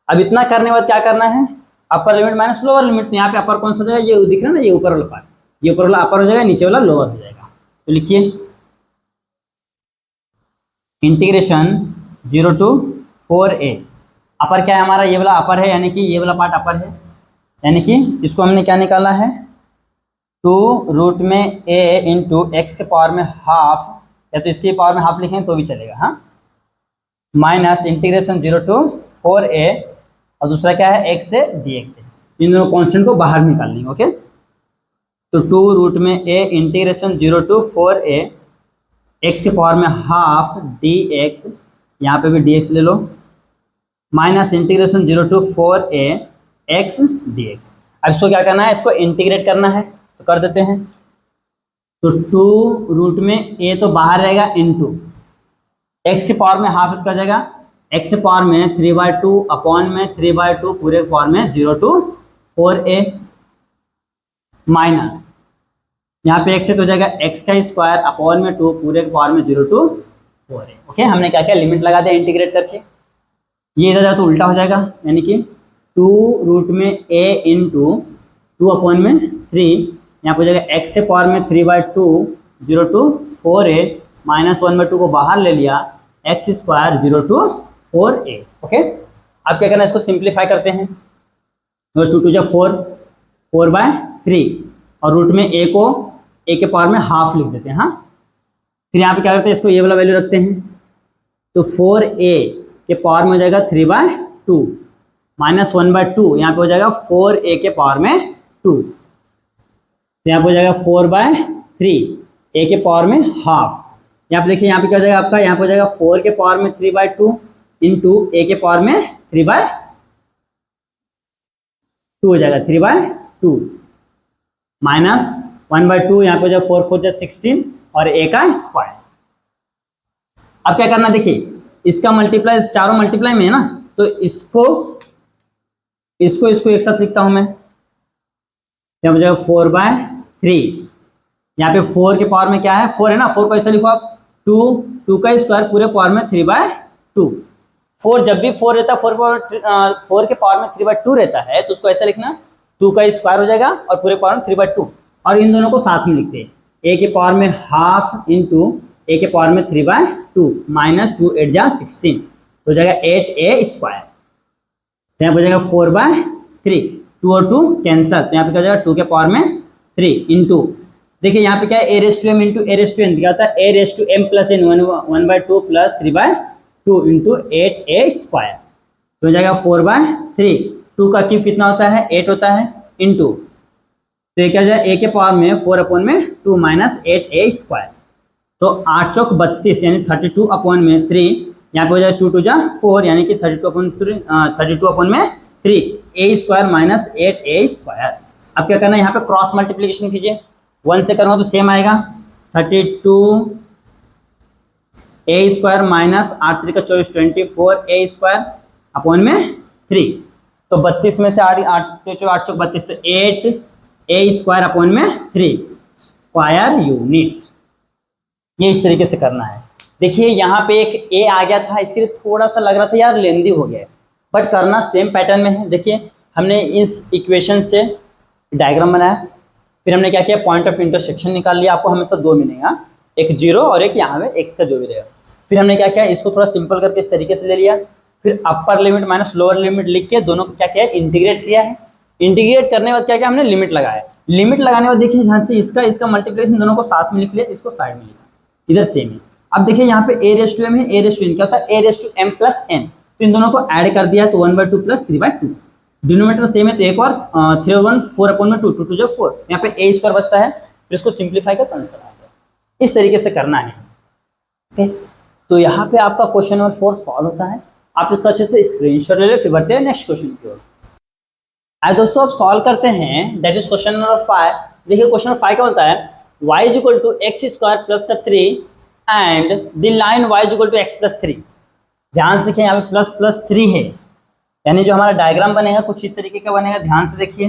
अब इतना करने के बाद क्या करना है, अपर लिमिट माइनस लोअर लिमिट। यहाँ पे अपर कौन सा हो जाएगा, ये दिख रहा है ना, ये ऊपर वाला पार्ट, ये ऊपर वाला अपर हो जाएगा, नीचे वाला लोअर हो जाएगा। तो लिखिए इंटीग्रेशन 0 टू 4a। अपर क्या है हमारा, ये वाला अपर है, यानी कि ये वाला पार्ट अपर है, यानी कि इसको हमने क्या निकाला है, 2 रूट में a इंटू एक्स के पावर में हाफ, या तो इसके पावर में हाफ लिखें तो भी चलेगा, हाँ, माइनस इंटीग्रेशन 0 टू 4a, और दूसरा क्या है x से dx है। इन दोनों कॉन्स्टेंट को बाहर निकाल लेंगे। ओके, तो 2 रूट में a integration 0 to 4a, x के पावर में हाफ dx, यहाँ पे भी dx ले लो, minus integration 0 to 4a x dx। अब इसको क्या करना है, इसको इंटीग्रेट करना है, तो कर देते हैं। तो 2 रूट में a तो बाहर रहेगा, इंटू x के पावर में हाफ कर जाएगा, x के पावर में 3/2 अपॉन में 3/2 पूरे पावर में 0 टू 4a, माइनस यहाँ पे x से तो हो जाएगा x का स्क्वायर अपॉन में 2 पूरे पावर में 0 टू 4a। ओके, हमने क्या क्या लिमिट लगा दिया इंटीग्रेट करके, ये इधर जाए तो उल्टा हो जाएगा, यानी कि 2 रूट में a इंटू 2 अपॉन में 3, यहाँ पर हो जाएगा x से पावर में 3/2 0 टू 4a -1/2 को बाहर ले लिया, x square 0 to 4a। Okay, अब क्या करना है, इसको सिंप्लीफाई करते हैं। तो 2 2 जा 4, 4/3 और रूट में a को a के पावर में हाफ लिख देते हैं। हाँ, फिर यहाँ पे क्या करते हैं, इसको ये वाला वैल्यू रखते हैं, तो 4a के पावर में हो जाएगा 3/2 -1/2, यहाँ पे हो जाएगा 4a के पावर में 2, तो यहाँ पे हो जाएगा 4/3, a के पावर में हाफ। यहाँ पे देखिए, यहाँ पे क्या हो जाएगा आपका, यहाँ पे हो जाएगा 4 के पावर में 3/2 इंटू a के पावर में 3/2 हो जाएगा, 3/2 -1/2, यहाँ पे हो जाएगा 4 4 जा 16 और a का स्क्वायर। अब क्या करना, देखिए इसका मल्टीप्लाई, चारों मल्टीप्लाई में है ना, तो इसको एक साथ लिखता हूं मैं, यहाँ पे 4/3, यहाँ पे 4 के पावर में क्या है, 4 है ना, 4 को ऐसा लिखो आप, 2 का स्क्वायर पूरे पावर में 3/2। 4 जब भी 4 रहता है, 4 के पावर में 3/2 रहता है, तो उसको ऐसा लिखना, 2 का स्क्वायर हो जाएगा और पूरे पावर में 3/2, और इन दोनों को साथ में लिखते हैं, a के पावर में हाफ इंटू a के पावर में 3/2 -2 8 जा 16, तो हो जाएगा 8a स्क्वायर। तो यहाँ पर हो जाएगा 4/3, 2 और 2 कैंसल, तो यहाँ पे क्या हो जाएगा 2 के पावर में 3 इंटू, देखिए यहाँ पे क्या है, a raise to m into a raise to n, क्या होता है a raise to m plus n, 1/2 plus 3/2 into 8a square, तो हो जाएगा 4/3, 2 का क्यूब कितना होता है, 8 होता है, इंटू, तो ये क्या हो जाएगा a के पावर में 4/2 -8a स्क्वायर, तो 8 चौक 32 यानी 32/3, यहाँ पे हो जाए 2 2 जा 4 यानी कि 32/3 a स्क्वायर -8a स्क्वायर। अब क्या करना है, यहाँ पे क्रॉस मल्टीप्लिकेशन कीजिए, 1 से करूँगा तो सेम आएगा, 32a स्क्वायर -8 3 का 24 24a स्क्वायर अपॉन में 3, तो 32 में से 8 चौक 32, तो 8a स्क्वायर अपॉन में 3 स्क्वायर यूनिट। ये इस तरीके से करना है। देखिए यहाँ पे एक a आ गया था, इसके लिए थोड़ा सा लग रहा था यार लेंदी हो गया, बट करना सेम पैटर्न में है। देखिए हमने इस इक्वेशन से डायग्राम बनाया, फिर हमने क्या किया, पॉइंट ऑफ इंटरसेक्शन निकाल लिया, आपको हमेशा 2 मिलेगा, एक 0 और एक यहाँ पे x का जो भी रहेगा। फिर हमने क्या किया, इसको थोड़ा सिंपल करके इस तरीके से ले लिया, फिर अपर लिमिट माइनस लोअर लिमिट लिख के दोनों को क्या किया, इंटीग्रेट किया है। इंटीग्रेट करने के बाद क्या किया, हमने लिमिट लगाया। लिमिट लगाने के बाद देखिए ध्यान से, इसका मल्टीप्लिकेशन दोनों को साथ में लिख लिया, इसको साइड में लिखा, इधर सेम है। अब देखिए यहाँ पे a रेज़ टू m है, a रेज़ टू n क्या होता है, a raise to m plus n, तो इन दोनों को ऐड कर दिया, तो 1/2 प्लस 3/2, डिनोमिनेटर सेम है, तो एक और 3 और 1 4/2, 2 2 जा 4, यहाँ पे a स्क्वायर बचता है, फिर इसको सिंप्लीफाई कर आंसर आ गया। इस तरीके से करना है। ओके, तो यहाँ पे आपका क्वेश्चन नंबर 4 सॉल्व होता है। आप इसका अच्छे से स्क्रीनशॉट ले ले, फिर बढ़ते हैं नेक्स्ट क्वेश्चन की ओर। आइए दोस्तों, अब सॉल्व करते हैं, दैट इज क्वेश्चन नंबर 5। देखिए क्वेश्चन नंबर 5 क्या बोलता है, y = x स्क्वायर प्लस का 3 and the line y = x plus 3। ध्यान से देखिए, यहाँ पे प्लस प्लस 3 है, यानी जो हमारा डायग्राम बनेगा कुछ इस तरीके का बनेगा। ध्यान से देखिए,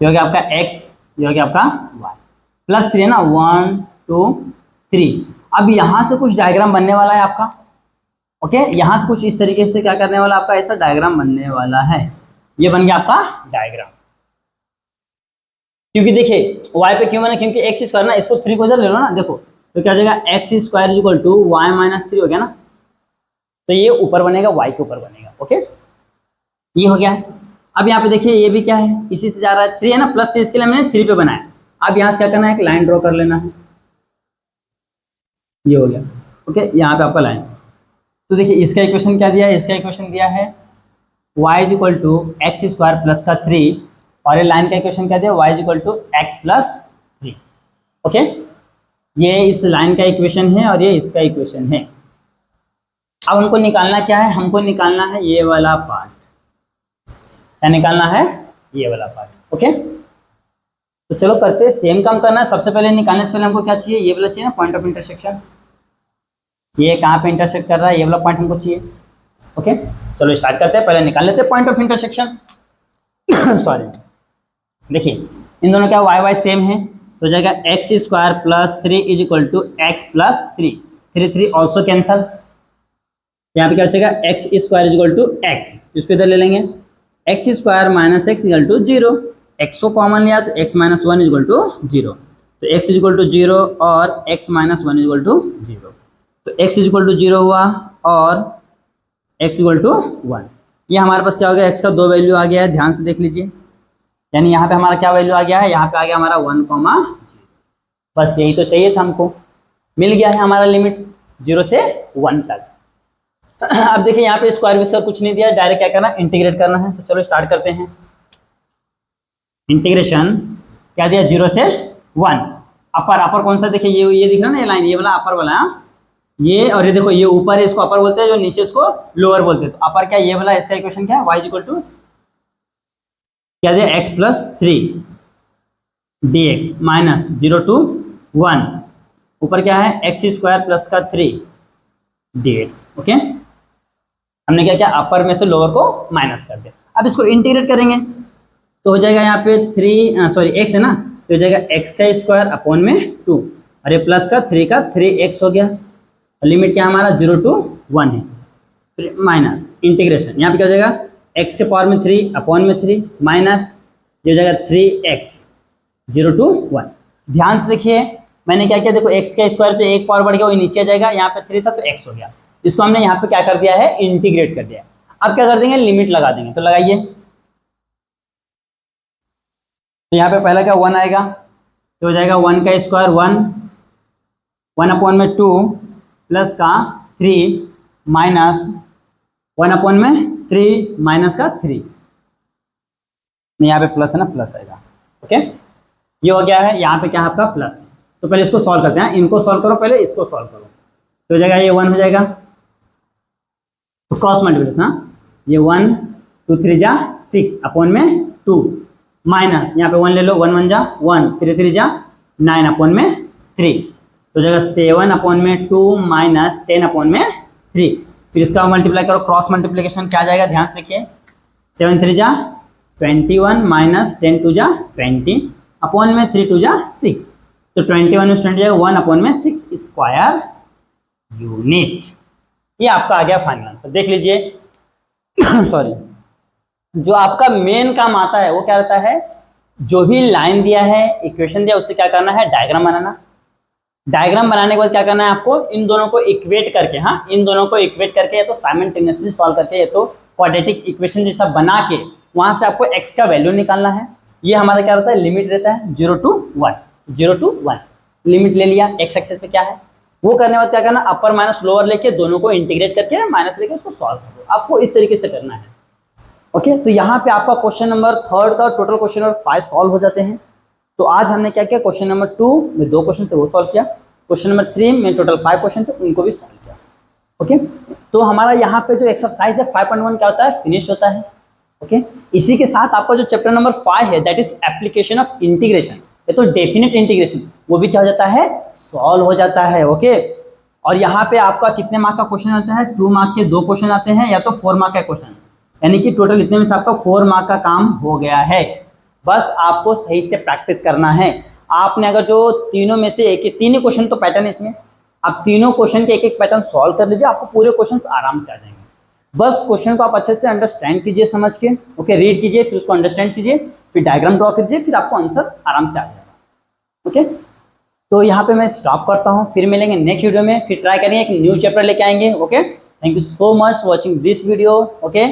ये हो गया आपका x, ये हो गया आपका y, प्लस 3 है ना, 1 2 3। अब यहाँ से कुछ डायग्राम बनने वाला है आपका। ओके, यहाँ से कुछ इस तरीके से क्या करने वाला आपका, ऐसा डायग्राम बनने वाला है। ये बन गया आपका डायग्राम, क्योंकि देखिए y पे क्यों बना, क्योंकि x स्क्वायर ना, इसको 3 को इधर ले लो ना, देखो तो क्या हो जाएगा, x स्क्वायर = y - 3 हो गया ना, तो ये ऊपर बनेगा, y के ऊपर बनेगा। ओके, ये हो गया। अब यहाँ पे देखिए ये भी क्या है, इसी से जा रहा है, 3 है ना, प्लस 3, इसके लिए मैंने 3 पे बनाया। अब यहाँ से क्या करना है, एक लाइन ड्रॉ कर लेना है, ये हो गया। ओके, यहाँ पे आपका लाइन, तो देखिए इसका इक्वेशन क्या दिया है, इसका इक्वेशन दिया है y = x स्क्वायर प्लस का 3, और ये लाइन का इक्वेशन क्या दिया, y = x प्लस 3। ओके, ये इस लाइन का इक्वेशन है और ये इसका इक्वेशन है। अब हमको निकालना क्या है, हमको निकालना है ये वाला पार्ट। क्या निकालना है, ये वाला पार्ट। ओके, तो चलो करते हैं, सेम काम करना है। सबसे पहले निकालने से पहले हमको क्या चाहिए, ये वाला चाहिए ना, पॉइंट ऑफ इंटरसेक्शन। ये कहाँ पे इंटरसेक्ट कर रहा है, ये वाला पॉइंट हमको चाहिए। ओके, चलो स्टार्ट करते हैं, पहले निकाल लेते हैं पॉइंट ऑफ इंटरसेक्शन। सॉरी, देखिए इन दोनों क्या y सेम है, तो जाएगा x square plus 3 = x plus 3, 3 3 also cancel. यहाँ पे क्या बचेगा, x स्क्वायर = x, इसको इधर ले लेंगे, x स्क्वायर - x = 0, x को कॉमन लिया तो x minus one is equal to 0, तो x इज इक्वल टू 0 और x minus one is equal to 0, तो x इज इक्वल टू 0 हुआ और x इक्वल टू 1। ये हमारे पास क्या हो गया, x का दो वैल्यू आ गया है, ध्यान से देख लीजिए, यानी यहाँ पे हमारा क्या वैल्यू आ गया है, यहाँ पे आ गया हमारा 1, 0। बस यही तो चाहिए था हमको, मिल गया है हमारा लिमिट 0 से 1 तक। अब देखिए यहाँ पे स्क्वायर विस्क्वायर कुछ नहीं दिया, डायरेक्ट क्या करना, इंटीग्रेट करना है। तो चलो स्टार्ट करते हैं। इंटीग्रेशन क्या दिया, 0 से 1। अपर कौन सा, देखिए ये दिख रहा है ना, ये लाइन, ये वाला अपर वाला, ये, और ये देखो ये ऊपर है, इसको अपर बोलते हैं, जो नीचे इसको लोअर बोलते हैं। तो अपर क्या, ये वाला, इसका इक्वेशन क्या है, y इक्वल टू क्या दिया, x plus 3 dx minus 0 to 1, ऊपर क्या है, x स्क्वायर प्लस का 3 dx। ओके, हमने क्या किया, अपर में से लोअर को माइनस कर दिया। अब इसको इंटीग्रेट करेंगे तो हो जाएगा यहाँ पे x है ना, तो हो जाएगा x का स्क्वायर अपॉन में 2, और ये प्लस का 3 का 3x हो गया। लिमिट क्या हमारा 0 to 1 है, फिर माइनस इंटीग्रेशन, यहाँ पे क्या हो जाएगा, x के पावर में 3 अपॉन में 3 माइनस ये हो जाएगा 3x 0 to 1। ध्यान से देखिए मैंने क्या किया, देखो x का स्क्वायर तो एक पावर बढ़ गया, वही नीचे आ जाएगा, यहाँ पे 3 था तो x हो गया, इसको हमने यहाँ पे क्या कर दिया है, इंटीग्रेट कर दिया है। अब क्या कर देंगे, लिमिट लगा देंगे, तो लगाइए। तो यहाँ पे पहला क्या 1 आएगा, तो हो जाएगा 1 का स्क्वायर 1 अपॉन में 2 प्लस का 3 माइनस 1 अपॉन में 3 माइनस का 3, यहाँ पे प्लस है ना, प्लस आएगा। ओके, ये हो गया है, यहाँ पे क्या है आपका प्लस है। तो पहले इसको सॉल्व करते हैं, इनको सॉल्व करो, पहले इसको सॉल्व करो, तो हो जाएगा ये 1 हो जाएगा, तो क्रॉस मल्टीप्लिकेशन, ये 1 2 3 जा 6 अपॉन में 2 माइनस यहाँ पे 1 ले लो, 1 1 जा 1 3 3 जा 9 अपॉन में 3, तो हो जाएगा 7 अपॉन में 2 माइनस 10 अपॉन में 3। फिर इसका मल्टीप्लाई करो, क्रॉस मल्टीप्लिकेशन क्या जाएगा, ध्यान से देखिए, 7 3 जा 21 माइनस 10 2 जा 20 अपॉन में 3 2 जा 6, तो 21 में 20 जाएगा 1 अपॉन में 6 स्क्वायर यूनिट। ये आपका आ गया फाइनल आंसर। देख लीजिए सॉरी, जो आपका मेन काम आता है वो क्या रहता है, जो भी लाइन दिया है, इक्वेशन दिया, उससे क्या करना है, डायग्राम बनाना। डायग्राम बनाने के बाद क्या करना है आपको, इन दोनों को इक्वेट करके, हाँ इन दोनों को इक्वेट करके, या तो साइमल्टेनियसली सॉल्व करके, या तो क्वाड्रेटिक इक्वेशन जैसा बना के वहां से आपको x का वैल्यू निकालना है। ये हमारा क्या रहता है, लिमिट रहता है 0 to 1, 0 to 1 लिमिट ले लिया, x एक्सेस पे क्या है वो करने के बाद क्या करना, अपर माइनस लोअर लेके दोनों को इंटीग्रेट करके माइनस लेके उसको सॉल्व करो, आपको इस तरीके से करना है। ओके, तो यहाँ पे आपका क्वेश्चन नंबर 3 का टोटल क्वेश्चन नंबर 5 सॉल्व हो जाते हैं। तो आज हमने क्या किया, क्वेश्चन नंबर 2 में 2 क्वेश्चन थे वो सॉल्व किया, क्वेश्चन नंबर 3 में टोटल 5 क्वेश्चन थे उनको भी सॉल्व किया। ओके, तो हमारा यहाँ पे जो एक्सरसाइज है 5.1 क्या होता है, फिनिश होता है। ओके, इसी के साथ आपका जो चैप्टर नंबर 5 है that is application of integration, ये तो डेफिनेट इंटीग्रेशन, वो भी क्या हो जाता है, सॉल्व हो जाता है। ओके, और यहाँ पे आपका कितने मार्क का क्वेश्चन आता है, 2 मार्क के 2 क्वेश्चन आते हैं, या तो 4 मार्क का क्वेश्चन, यानी कि टोटल इतने में से आपका 4 मार्क का काम हो गया है। बस आपको सही से प्रैक्टिस करना है। आपने अगर जो तीनों में से एक, तीन ही क्वेश्चन तो पैटर्न है इसमें, आप तीनों क्वेश्चन के एक एक पैटर्न सॉल्व कर लीजिए, आपको पूरे क्वेश्चंस आराम से आ जाएंगे। बस क्वेश्चन को आप अच्छे से अंडरस्टैंड कीजिए, समझ के, ओके, रीड कीजिए, फिर उसको अंडरस्टैंड कीजिए, फिर डायग्राम ड्रॉ कीजिए, फिर आपको आंसर आराम से आ जाएगा। ओके, तो यहाँ पे मैं स्टॉप करता हूँ, फिर मिलेंगे नेक्स्ट वीडियो में, फिर ट्राई करेंगे एक न्यू चैप्टर लेके आएंगे। Okay, thank you so much watching this video. Okay.